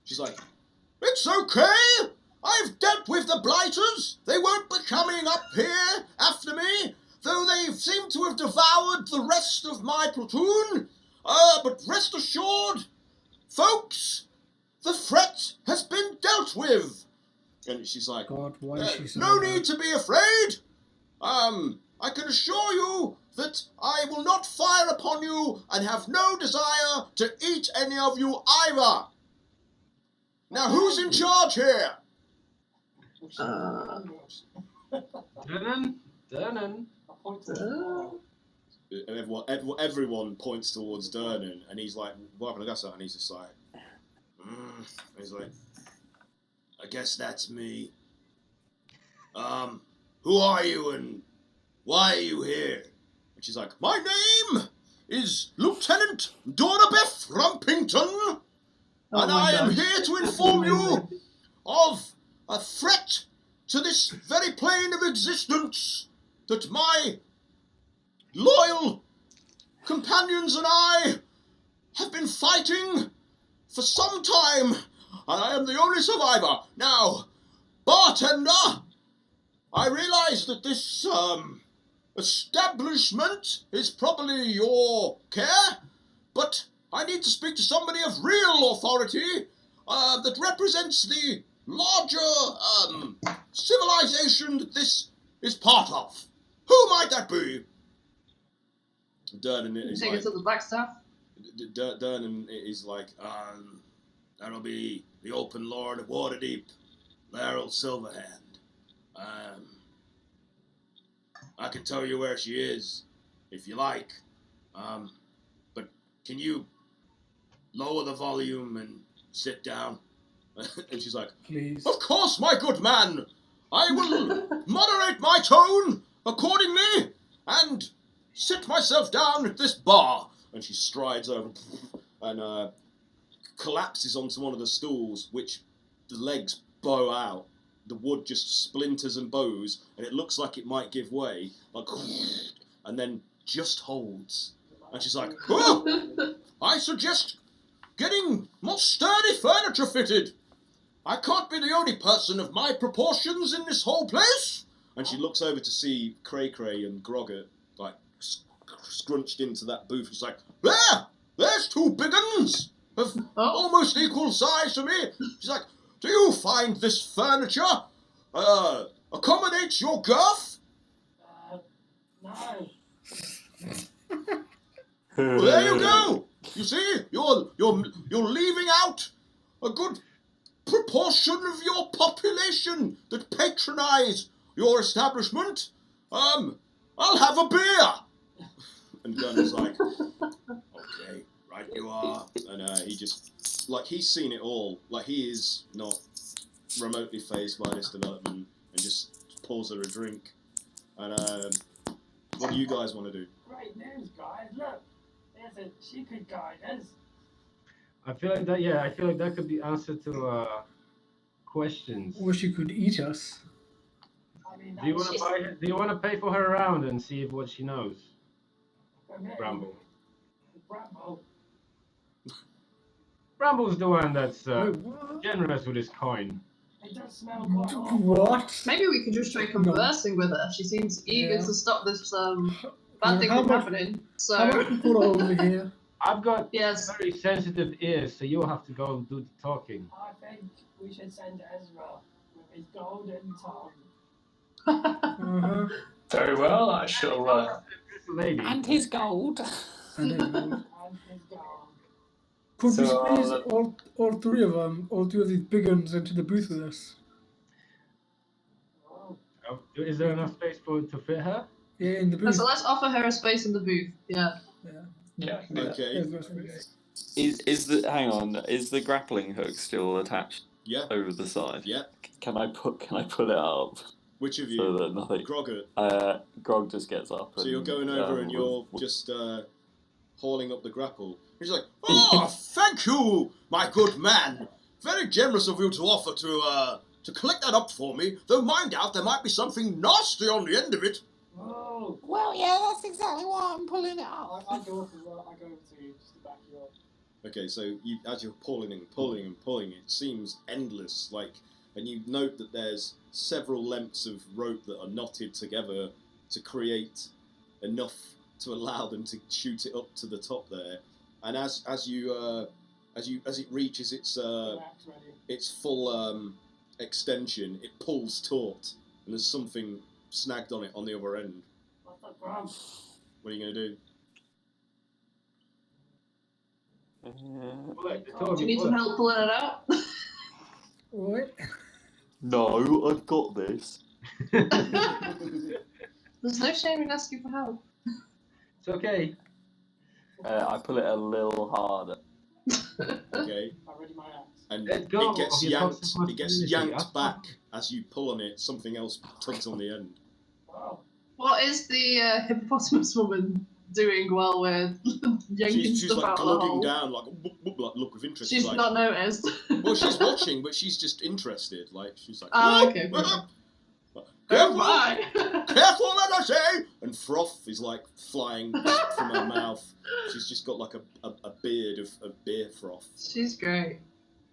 it's okay. I've dealt with the blighters. They won't be coming up here after me, though they seem to have devoured the rest of my platoon. But rest assured, folks, the threat has been dealt with. And she's like, God, why is she so no bad? need to be afraid. I can assure you that I will not fire upon you and have no desire to eat any of you either. Now, who's in charge here? Dernan. Everyone points towards Dernan, and he's like, and he's just like, and he's like, I guess that's me. Who are you and why are you here? And she's like, my name is Lieutenant Dorabeth Rumpington, and I am here to inform you of a threat to this very plane of existence that my loyal companions and I have been fighting for some time, and I am the only survivor. Now, bartender, I realize that this establishment is probably your care, but I need to speak to somebody of real authority that represents the larger civilization that this is part of. Who might that be? Dernan is Take like, it to the black staff. Dernan is like, that'll be the Open Lord of Waterdeep, Laryl Silverhand. I can tell you where she is, if you like. But can you lower the volume and sit down? And she's like, Please. of course, my good man. I will moderate my tone accordingly and sit myself down at this bar. And she strides over and collapses onto one of the stools, which the legs bow out. The wood just splinters and bows, and it looks like it might give way, like, and then just holds. And she's like, oh, I suggest getting more sturdy furniture fitted. I can't be the only person of my proportions in this whole place. And she looks over to see Cray Cray and Grogget, like, scrunched into that booth. She's like, there's two big uns of almost equal size to me. She's like, do you find this furniture accommodates your girth? No. Well, there you go. You see, you're leaving out a good proportion of your population that patronise your establishment. I'll have a beer. And Gunnar's like, okay, right you are. And he just, like, he's seen it all. Like, he is not remotely fazed by this development, and just pours her a drink. And What do you guys want to do? Great news, guys! Look, she could guide us. I feel like that. Yeah, I feel like that could be answer to questions. Or she could eat us. I mean, Do you want to buy? Do you want to pay for her around and see what she knows? Bramble. Bramble. Bramble's the one that's Wait, what? generous with his coin. It does smell quite awful. What? Maybe we could just try conversing with her. She seems eager Yeah. to stop this bad thing How from much- happening. How about So we put her over here? I've got yes, very sensitive ears, so you'll have to go do the talking. I think we should send Ezra with his golden tongue. Uh-huh. Very well, I shall. This lady. And his gold. And then, And his gold. could we So, squeeze all three of them, all two of these big ones into the booth with us? Oh, Is there enough space to fit her? Yeah, in the booth. so let's offer her a space in the booth. Yeah. Yeah, I can do that. Okay. Yeah, there's space. Is the hang on? Is the grappling hook still attached Yeah. over the side? Yeah. Can I pull it up Which of so you? that nothing? Groggett. Grog just gets up. So you're going over and you're just hauling up the grapple. He's like, thank you, my good man. Very generous of you to offer to collect that up for me. Though mind out, there might be something nasty on the end of it. oh. Well, yeah, that's exactly why I'm pulling it up. I go up as well. I go over to you just to back you up. Okay, so as you're pulling, it seems endless. And you note that there's several lengths of rope that are knotted together to create enough to allow them to shoot it up to the top there. And as it reaches its Max ready. its full extension, it pulls taut, and there's something snagged on it on the other end. What's the grub? What are you going to do? Do you need some help pulling it out? What? No, I've got this. There's no shame in asking for help. It's okay. I pull it a little harder. Okay, I ready my axe. and Let go it gets of your yanked. toxic It gets masculinity. yanked back as you pull on it. Something else tugs on the end. Wow. What is the hippopotamus woman doing while we're yanking She's stuff like out of the glugging hole? down, like whoop, whoop, like look with interest. She's like, not noticed. well, she's watching, but she's just interested. Like she's like, Oh, "Whoop, okay, whoop." perfect. Careful, Oh my! careful, let I say! And froth is like flying from her mouth. She's just got like a beard of beer froth. She's great.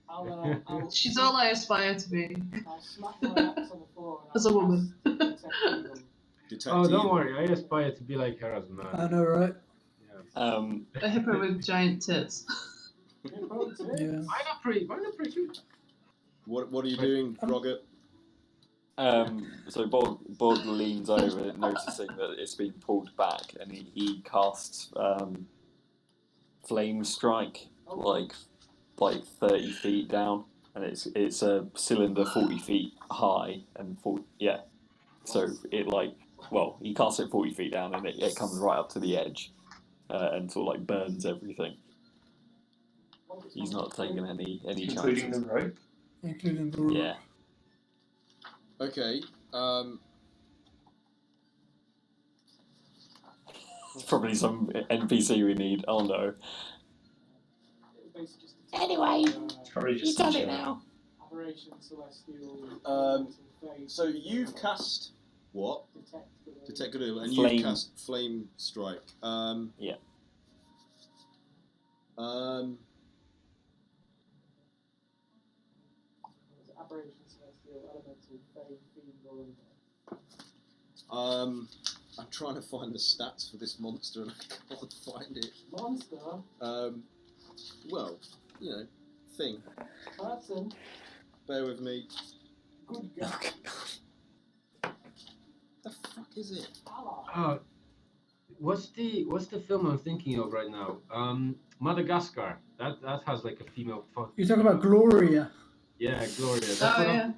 I'll She's all I aspire to be. I'll smack my axe on the floor. And As a I'll woman. cast Detect Evil. Detect Oh, don't evil. worry. I aspire to be like her as a man. I know, right? A hippo with giant tits. Yeah. Why not pretty good? What are you doing, Groggett? So Bog leans over, noticing that it's been pulled back, and he casts Flame Strike like 30 feet down, and it's a cylinder 40 feet high and 40, yeah. So it he casts it 40 feet down, and it comes right up to the edge and sort of like burns everything. He's not taking any Including chances. the rope. Including the rope. Yeah. Okay. It's probably some NPC we need. Oh no. Basically just Anyway, Probably you've just done it now. Aberration, Celestial. Fade, So you've cast what? Detect Detect Good, and Flame. you've cast Flame Strike. Yeah. Aberration, Celestial, Elemental, Fade, Fiend, or I'm trying to find the stats for this monster and I can't find it. Monster, Well, thing. person, Bear with me. good guy, The fuck is it? ally. What's the film I'm thinking of right now? Madagascar. That has like a female. You're talking about Gloria. Yeah, Gloria. That's Oh what yeah.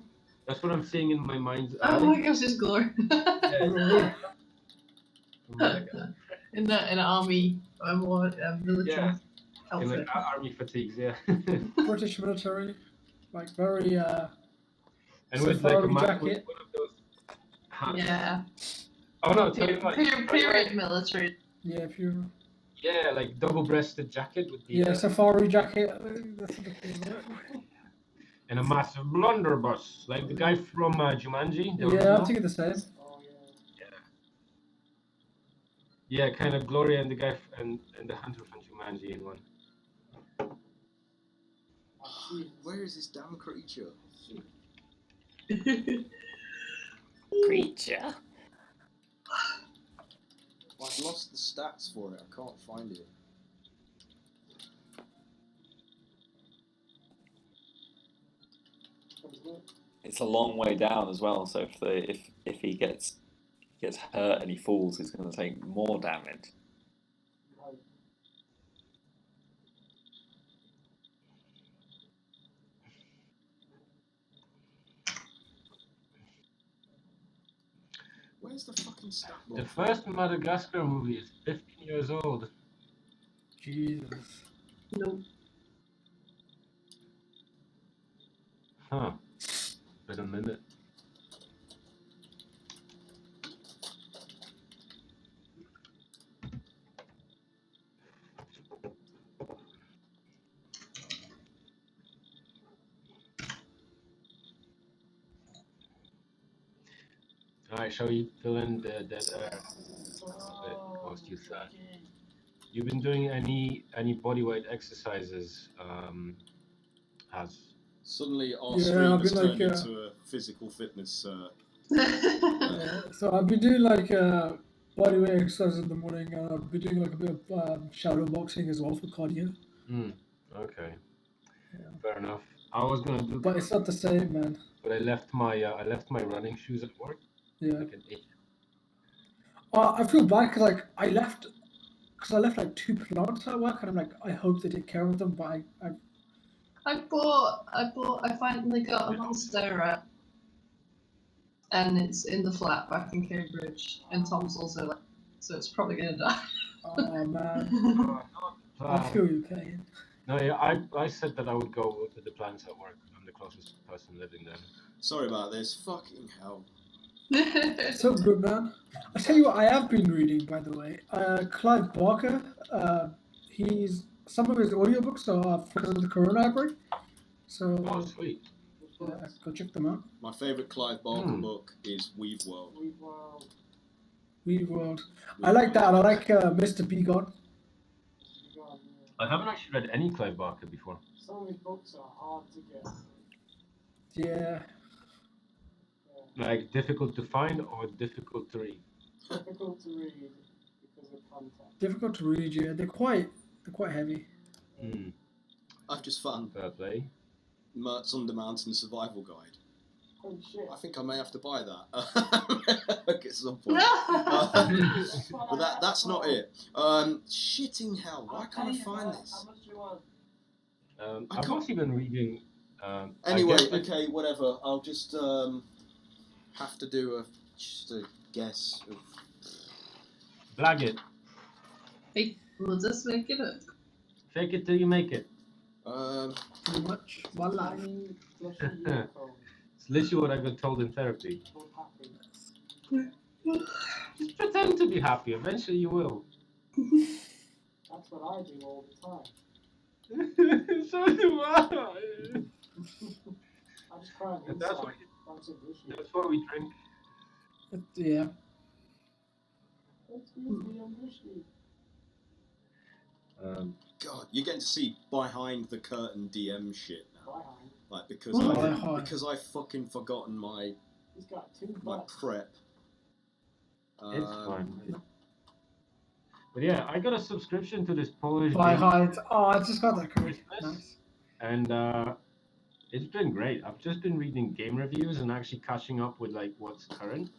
That's what I'm seeing in my mind's Oh eye. my gosh, it's glory. Yeah. Oh my God. in an army more military Yeah. In outfit. like army fatigues, yeah. British military. Like very And with like a safari with jacket. one of those hats. Yeah. Oh no, tell you what. Period military. Yeah, pure. Yeah, like double-breasted jacket with the Yeah, safari jacket. That's what they call it. and a massive blunderbuss, like the guy from Jumanji. The Yeah, original. I'm thinking the same. Oh yeah. Yeah, kind of Gloria and the guy and the hunter from Jumanji in one. Where is this damn creature? Creature. I've lost the stats for it. I can't find it. It's a long way down as well. So if he gets hurt and he falls, he's going to take more damage. Where's the fucking stat block? The first Madagascar movie is 15 years old. Jesus. No. Huh. Been a minute. Alright, shall we fill in the dead air? Most you said. You've been doing any bodyweight exercises as Suddenly our Yeah, stream I've has been turned like, into a physical fitness. So I've been doing like bodyweight exercises in the morning, and I've been doing like a bit of shadow boxing as well for cardio. Okay. Yeah. Fair enough. I was gonna do But it's not the same, man. but I left my running shoes at work. Yeah. Like an 8. I feel bad because I left like 2 plants at work, and I'm like, I hope they take care of them, but I finally got a monstera, and it's in the flat back in Cambridge, and Tom's also like, so it's probably gonna die. oh man, I feel your pain. No, yeah, I said that I would go with the plants at work. I'm the closest person living there. Sorry about this. Fucking hell. So good, man. I tell you what, I have been reading, by the way. Clive Barker. Some of his audiobooks are from the Corona Library. So Oh, sweet. yeah, go check them out. My favourite Clive Barker book is Weave World. Weave World. I like that. I like Mr. Begon. I haven't actually read any Clive Barker before. Some of his books are hard to get. Yeah. Like difficult to find or difficult to read? Difficult to read because of content. Difficult to read, yeah. They're quite heavy. I've just found Fair play. Mertz on the Mountain Survival Guide. Oh shit. I think I may have to buy that at some point. But that's not it. Shitting hell, why can't I find this? How much do you want? I've also been reading. Anyway, I guess okay, whatever. I'll just have to do just a guess of. Blag it. Hey, we'll just make it up. Fake it till you make it. Pretty much. One life. It's literally what I got told in therapy. Just pretend to be happy. Eventually you will. That's what I do all the time. So do I. I just cry And that's what, That's an issue. that's what we drink. Yeah. Excuse me, I'm gushy. God, you're getting to see behind the curtain DM shit now. Behind. Like because I fucking forgotten my He's got 2 my butts. prep. It's fine. But yeah, I got a subscription to this Polish By game height. Oh, I just got that code. Nice. and it's been great. I've just been reading game reviews and actually catching up with like what's current.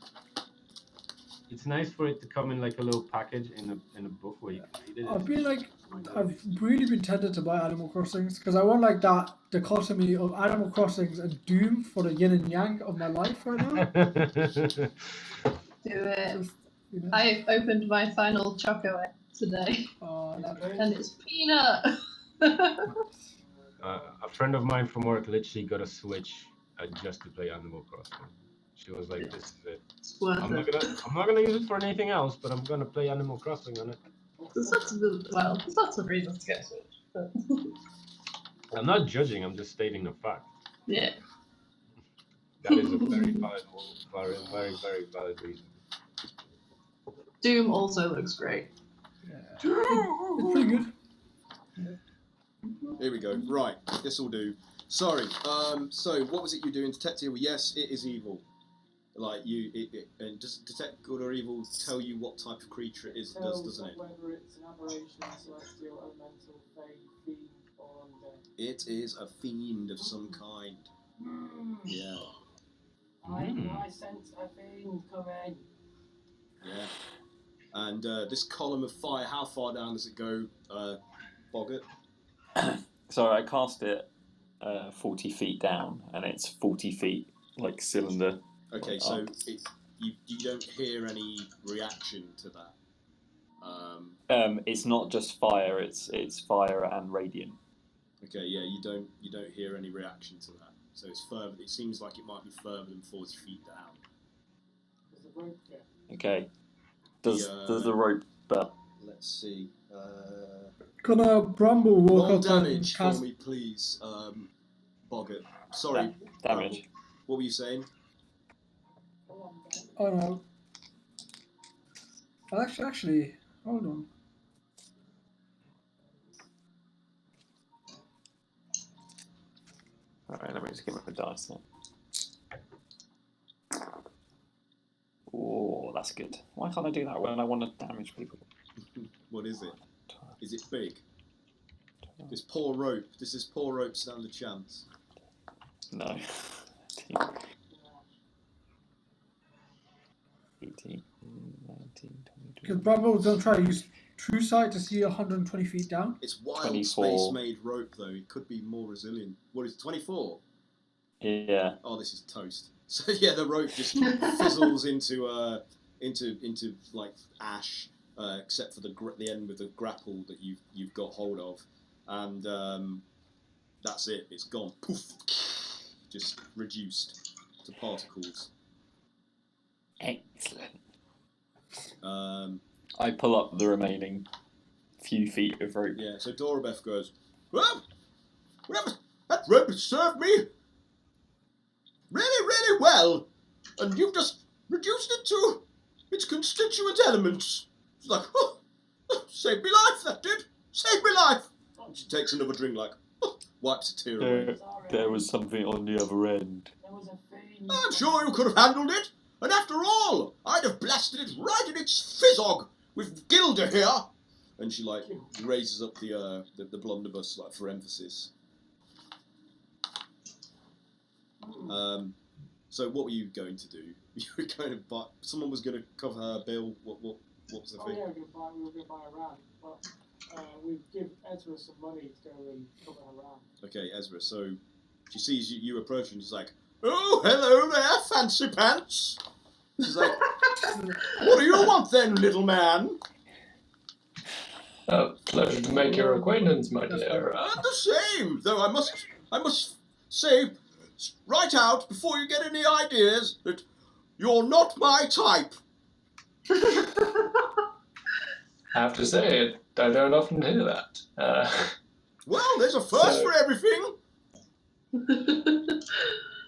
It's nice for it to come in like a little package in a book where you can read it. I've been like, I've really been tempted to buy Animal Crossings because I want like that dichotomy of Animal Crossings and Doom for the yin and yang of my life right now. Do it. Just, you know. I opened my final Choco egg today, and it's peanut. A friend of mine from work literally got a Switch just to play Animal Crossing. She was like, "This is it. It's worth I'm it. not gonna use it for anything else, but I'm gonna play Animal Crossing on it." There's lots of reasons to get Switch. But I'm not judging. I'm just stating the fact. yeah. That is a very very valid reason. Doom also looks great. It's pretty good. Here we go. Right, this will do. Sorry. So what was it you do in Detect Evil? Yes, it is evil. Like and does Detect Good or Evil tell you what type of creature it is? It does, doesn't it? Whether it's an aberration, celestial, elemental, fey, fiend, or undead. It is a fiend of some kind. Yeah. I sense a fiend coming. Yeah. And this column of fire, how far down does it go, Boggart? So I cast it 40 feet down, and it's 40 feet like cylinder. Okay, so you don't hear any reaction to that. It's not just fire; it's fire and radiant. Okay, yeah, you don't hear any reaction to that. So it's further. It seems like it might be further than 40 feet down. There's a rope there. Okay. Does the rope? But let's see. Can a Bramble walk Roll up damage and cast? for me, please, Boggart. Sorry. damage. What were you saying? Oh no. Actually, hold on. Alright, let me just get my dice now. Oh, that's good. Why can't I do that when I want to damage people? What is it? Is it big? This poor rope. This is poor rope stand a chance. No. 18, 19, 20, Because Bramble don't try to use True Sight to see 120 feet down. It's wild 24. space made rope though. It could be more resilient. What is it, 24? Yeah. Oh, this is toast. So yeah, the rope just fizzles into like ash, except for the end with the grapple that you've got hold of, and that's it. It's gone. Poof. Just reduced to particles. Excellent. I pull up the remaining few feet of rope. Yeah. So Dorabeth goes, well, that rope has served me really, really well, and you've just reduced it to its constituent elements. She's like, oh, saved me life, that did. Saved me life. She takes another drink, like, wipes a tear away. There was something on the other end. There was a fiend. I'm sure you could have handled it, and after all, I'd have blasted it right in its fizzog with Gilda here. And she like raises up the blunderbuss like for emphasis. So what were you going to do? You were going to buy. Someone was going to cover her bill. What was the thing? Yeah, we were going to buy a ram, but we give Ezra some money to go and cover her ram. Okay, Ezra. So she sees you approaching. She's like, "Oh, hello there, fancy pants." She's like, "What do you want then, little man?" Pleasure to make your acquaintance, my dear. The same, though I must say right out before you get any ideas that you're not my type. I have to say, I don't often hear that. Well, there's a first for everything.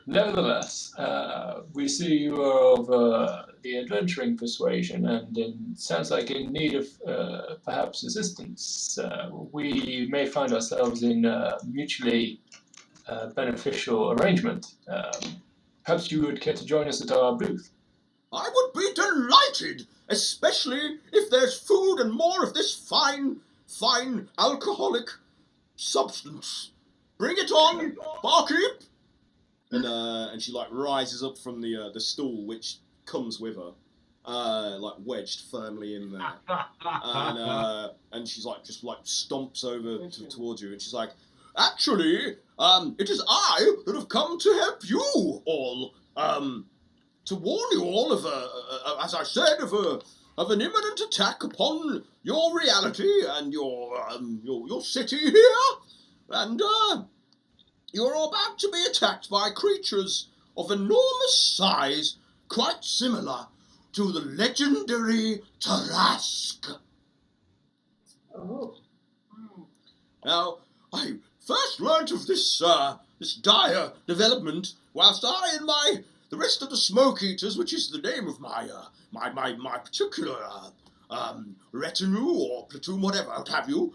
Nevertheless, we see you are of the adventuring persuasion and sounds like in need of perhaps assistance. We may find ourselves in a mutually beneficial arrangement. Perhaps you would care to join us at our booth. I would be delighted, especially if there's food and more of this fine alcoholic substance. Bring it on, barkeep. And she like rises up from the stool which comes with her, like wedged firmly in there, and she's like just like stomps over towards you, and she's like, actually, it is I that have come to help you all, to warn you all of as I said, of an imminent attack upon your reality and your city here, and you're about to be attacked by creatures of enormous size, quite similar to the legendary Terrasques. Oh. Now, I first learnt of this dire development whilst I and the rest of the Smoke Eaters, which is the name of my particular retinue or platoon, whatever, what have you,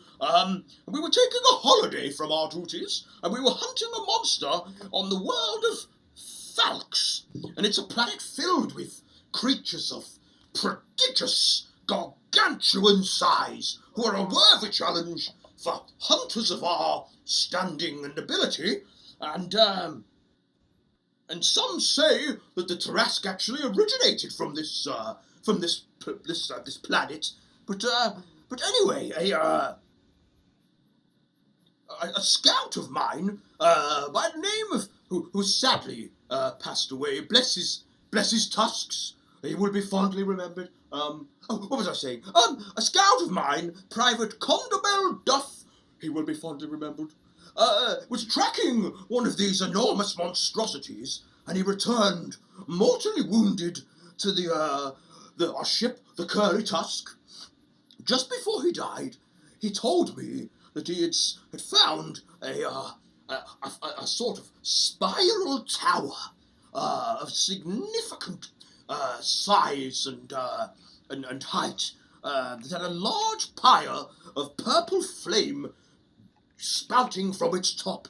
we were taking a holiday from our duties, and we were hunting a monster on the world of Falx, and it's a planet filled with creatures of prodigious, gargantuan size, who are a worthy challenge for hunters of our standing and ability, and some say that the Terrasques actually originated from this planet. But anyway, a scout of mine by the name of who sadly passed away. Bless his tusks. He will be fondly remembered. What was I saying? A scout of mine, Private Condabel Duff. He will be fondly remembered. Was tracking one of these enormous monstrosities, and he returned mortally wounded to our ship, the Curly Tusk. Just before he died, he told me that he had found a sort of spiral tower of significant size and height that had a large pyre of purple flame spouting from its top,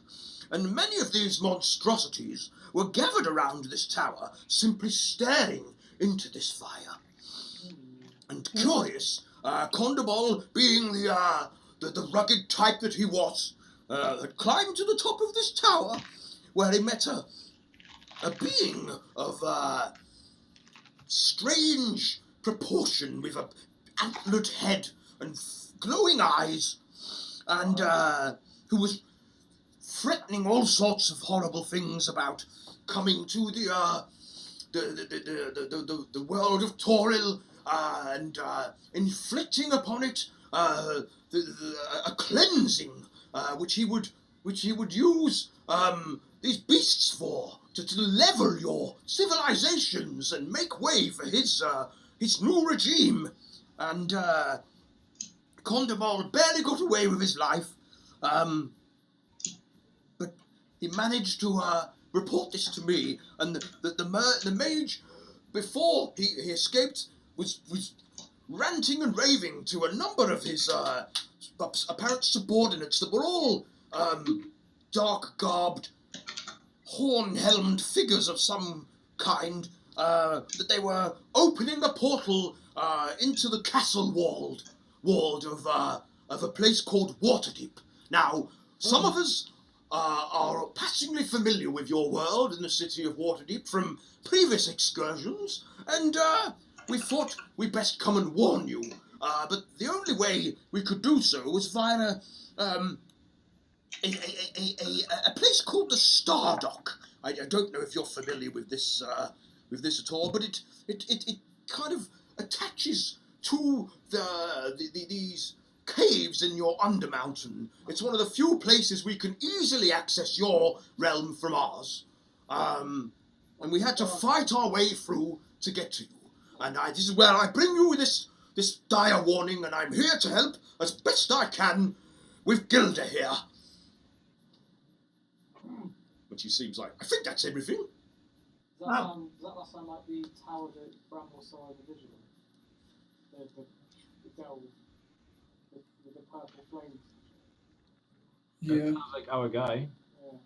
and many of these monstrosities were gathered around this tower, simply staring into this fire. And curious, Condabol, being the rugged type that he was, had climbed to the top of this tower, where he met a being of strange proportion, with an antlered head and glowing eyes, and who was threatening all sorts of horrible things about coming to the world of Toril, and inflicting upon it a cleansing, which he would use these beasts for to level your civilizations and make way for his new regime. And Condabol barely got away with his life, but he managed to report this to me, and the mage, before he escaped, was ranting and raving to a number of his apparent subordinates that were all dark-garbed, horn-helmed figures of some kind, that they were opening a portal into the castle walled of a place called Waterdeep. Now, some of us are passingly familiar with your world in the city of Waterdeep from previous excursions, and we thought we'd best come and warn you. But the only way we could do so was via a place called the Stardock. I don't know if you're familiar with this at all, but it kind of attaches to these caves in your Undermountain. It's one of the few places we can easily access your realm from ours, and we had to fight our way through to get to you. And this is where I bring you this dire warning, and I'm here to help as best I can with Gilda here. But she seems like, I think that's everything. Does that sound like the tower that Bramble saw in the visual? The delve with the purple flames. That sounds like our guy. Yeah.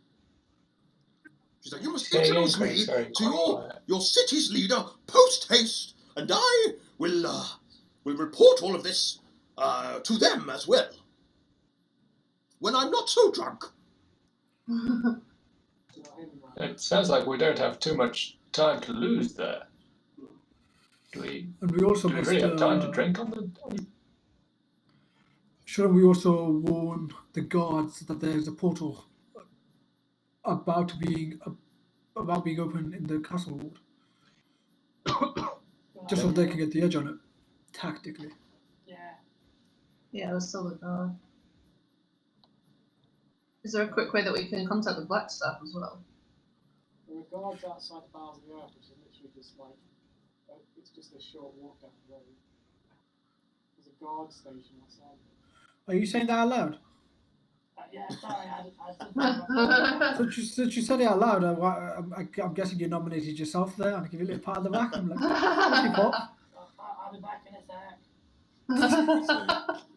She's like, you must introduce me to your city's leader post-haste, and I will report all of this to them as well, when I'm not so drunk. It sounds like we don't have too much time to lose there. Do we really have time to drink on the... Shouldn't we also warn the guards that there's a portal about being open in the castle ward? Just so they can get the edge on it, tactically. Yeah, there's still a guard. Is there a quick way that we can contact the Black Staff as well? We guards outside the bowels of the earth, which is literally just like, it's just a short walk down the road. There's a guard station outside. Are you saying that out loud? Yeah, sorry, I Since you said it out loud, I'm guessing you nominated yourself there, and I give you a little pat on the back. I'm like, okay, Pop. I'll be back in a sec.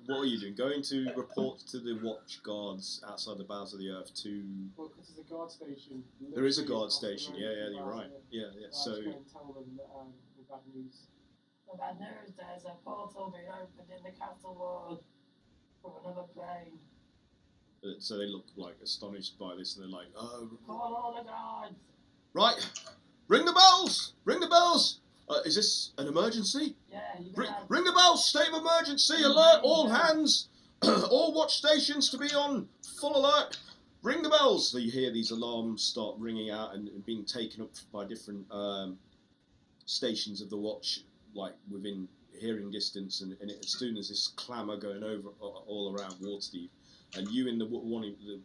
So, what are you doing? Going to report to the watch guards outside the bowels of the earth to... Well, because there's a guard station. There is a guard station, yeah, you're right. Yeah. So... I was going to tell them the bad news. The bad news, there's a portal being opened in the castle wall from another plane. So they look like astonished by this, and they're like, "Oh, call all the guards! Right, ring the bells! Ring the bells! Is this an emergency? Yeah, ring the bells! State of emergency! Alert! All hands! All watch stations to be on full alert! Ring the bells!" So you hear these alarms start ringing out and being taken up by different stations of the watch, like within hearing distance, and as soon as this clamour going over all around Waterdeep. And you in the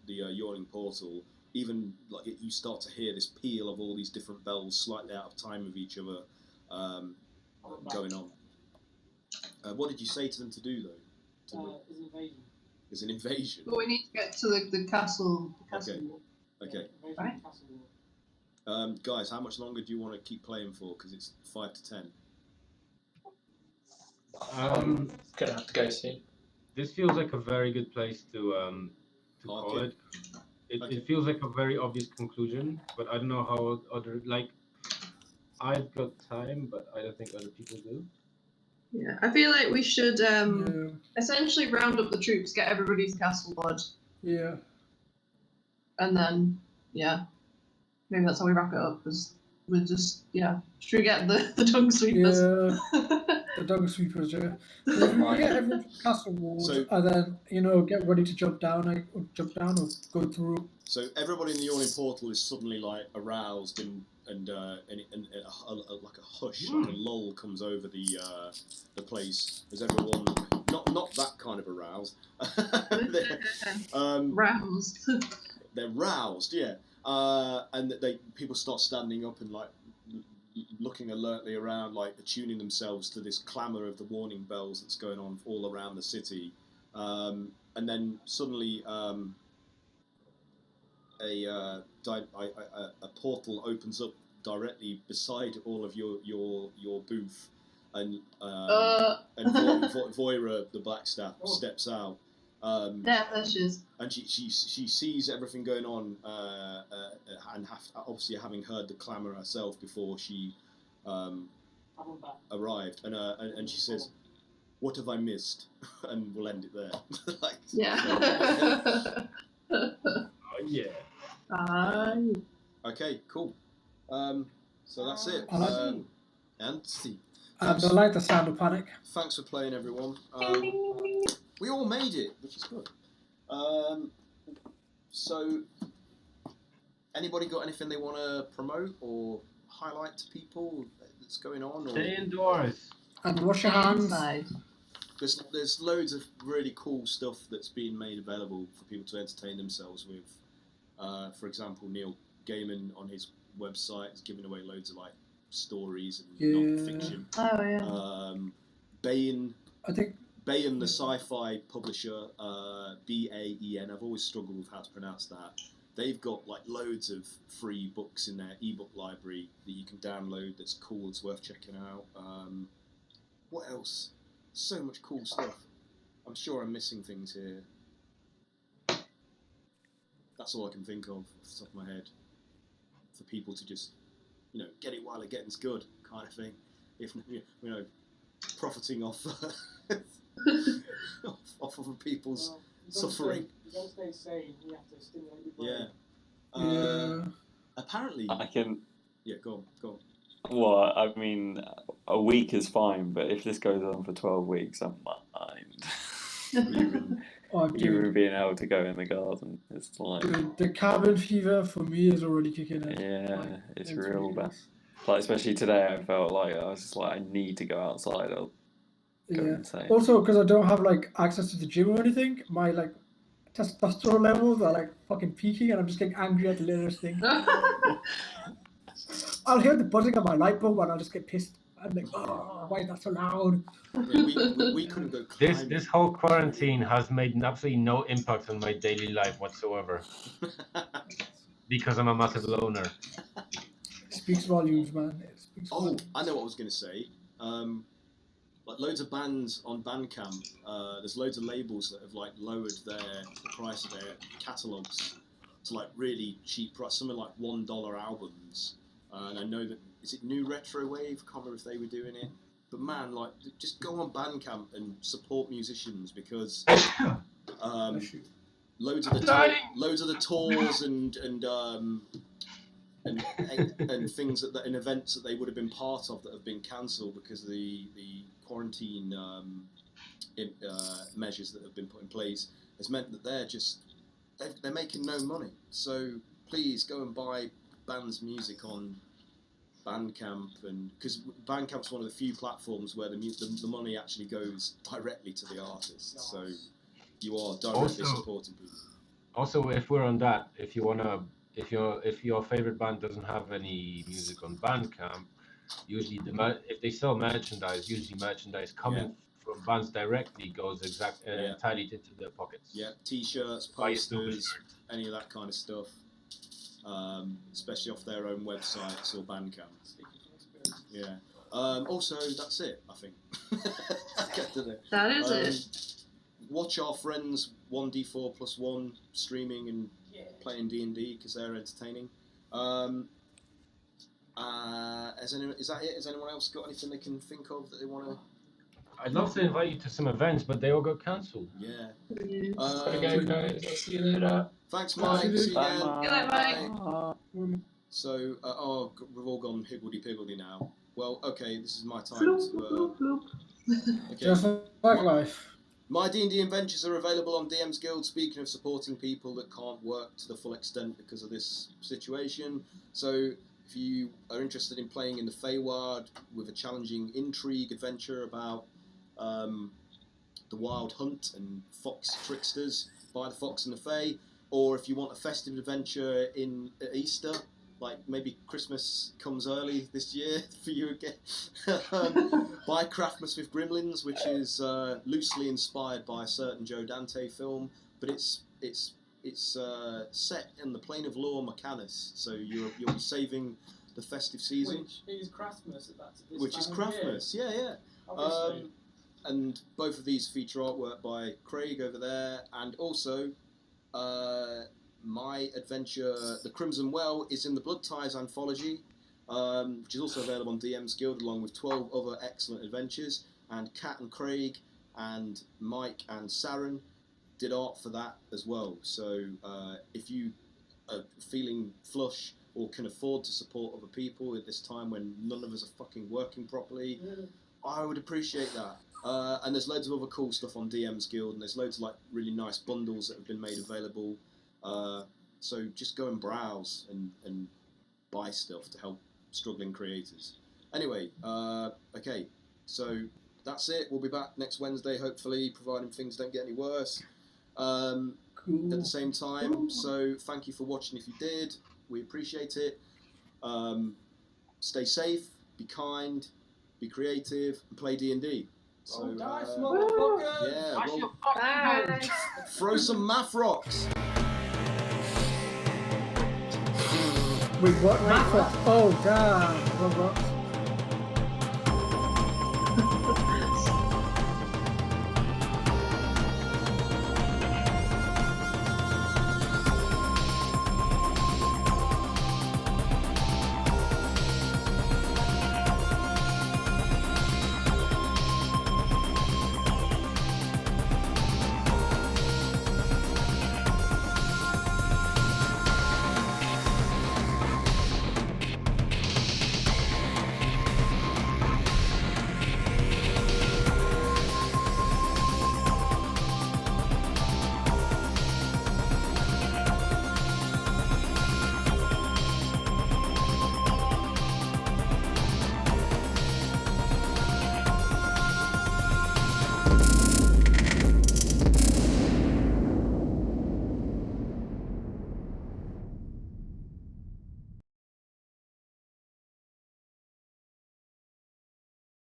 yawning portal, even like you start to hear this peal of all these different bells, slightly out of time with each other, going on. What did you say to them to do though? It's an invasion. It's an invasion. But we need to get to the castle. Okay. Okay. Right. Guys, how much longer do you want to keep playing for? Because it's 5 to 10. Gonna have to go soon. This feels like a very good place to call it. It feels like a very obvious conclusion, but I don't know how other, like, I've got time, but I don't think other people do. Yeah, I feel like we should essentially round up the troops, get everybody's castle blood. Yeah. And then, maybe that's how we wrap it up, because we're just, should we get the dung sweepers? Yeah. The dung sweepers, yeah. So if we get everyone to the castle walls, and then, get ready to jump down or go through. So everybody in the yawning portal is suddenly like aroused and like a hush, like a lull comes over the place as everyone not that kind of aroused. Roused. They're roused, yeah. And people start standing up and like looking alertly around, like attuning themselves to this clamour of the warning bells that's going on all around the city. And then suddenly a portal opens up directly beside all of your booth, and Voira, the Blackstaff, steps out. There she is. And she sees everything going on, and obviously having heard the clamour herself before she arrived, and she says, "What have I missed?" And we'll end it there. Okay, cool. So that's it. And Steve. I like the sound of panic. Thanks for playing, everyone. We all made it, which is good. So, anybody got anything they want to promote or highlight to people that's going on? Or? Stay indoors. And wash your hands. There's loads of really cool stuff that's being made available for people to entertain themselves with. For example, Neil Gaiman on his website is giving away loads of like stories and non-fiction. Oh yeah. Baen. I think. Baen, the sci-fi publisher, Baen. I've always struggled with how to pronounce that. They've got like loads of free books in their ebook library that you can download. That's cool. It's worth checking out. What else? So much cool stuff. I'm sure I'm missing things here. That's all I can think of off the top of my head. For people to just, get it while it getting's good, kind of thing. If profiting off off other people's suffering. You don't stay sane. You have to stimulate your brain. Yeah. Apparently. I can. Yeah, go on. Well, I mean, a week is fine, but if this goes on for 12 weeks, I mind. Even being able to go in the garden, it's like the cabin fever for me is already kicking in. Yeah, it's real bad. Like especially today, I felt like I was just like I need to go outside. I'll go insane. Also, because I don't have like access to the gym or anything, my like testosterone levels are like fucking peaking, and I'm just getting angry at the littlest thing. I'll hear the buzzing of my light bulb and I'll just get pissed. I'm like, oh, why is that so loud? Yeah, we couldn't go climbing. This whole quarantine has made absolutely no impact on my daily life whatsoever because I'm a massive loner. It speaks volumes, man. It speaks volumes. I know what I was going to say. Like loads of bands on Bandcamp, there's loads of labels that have like lowered the price of their catalogs to like really cheap price, something like $1 albums. And I know that, is it New Retrowave? I can't remember if they were doing it. But man, like, just go on Bandcamp and support musicians because loads of the tours and things and events that they would have been part of that have been cancelled because of the quarantine measures that have been put in place has meant that they're making no money. So please go and buy bands' music on Bandcamp, and because Bandcamp's one of the few platforms where the money actually goes directly to the artist. So you are directly supporting people. Also, if we're on that, if your favorite band doesn't have any music on Bandcamp, usually if they sell merchandise, merchandise coming from bands directly goes entirely into their pockets. Yeah, T-shirts, posters, any of that kind of stuff, especially off their own websites or Bandcamp. Yeah. Also, that's it. I think. That is it. Watch our friends 1d4+1 streaming and playing D&D because they're entertaining. Is that it? Has anyone else got anything they can think of that they want to? I'd love to invite you to some events, but they all got cancelled. Yeah. Okay, guys. See you later. Thanks, Mike. See you again. Good night, Mike. So, we've all gone higgledy-piggledy now. Well, okay, this is my time Floop, to... floop, floop. Okay. Just like life. My D&D adventures are available on DM's Guild, speaking of supporting people that can't work to the full extent because of this situation. So if you are interested in playing in the Feywild with a challenging intrigue adventure about the Wild Hunt and fox tricksters by the Fox and the Fey, or if you want a festive adventure at Easter, like maybe Christmas comes early this year for you again, buy Craftmas with Gremlins, which is loosely inspired by a certain Joe Dante film, but it's set in the plane of law Mechanis, so you'll be saving the festive season. Which is Craftmas at that. Which is Craftmas, yeah. Obviously. And both of these feature artwork by Craig over there, and also my adventure, The Crimson Well, is in the Blood Ties anthology, which is also available on DM's Guild, along with 12 other excellent adventures. And Kat and Craig and Mike and Saren did art for that as well. So if you are feeling flush or can afford to support other people at this time when none of us are fucking working properly, I would appreciate that. And there's loads of other cool stuff on DM's Guild, and there's loads of like really nice bundles that have been made available. So just go and browse and buy stuff to help struggling creators. Anyway, okay, so that's it. We'll be back next Wednesday, hopefully, providing things don't get any worse. Cool. At the same time, so thank you for watching if you did. We appreciate it. Stay safe, be kind, be creative, and play D&D. So, Dice, motherfuckers! yeah, well, Bye. throw some math rocks. Wait, what? Oh, God. What?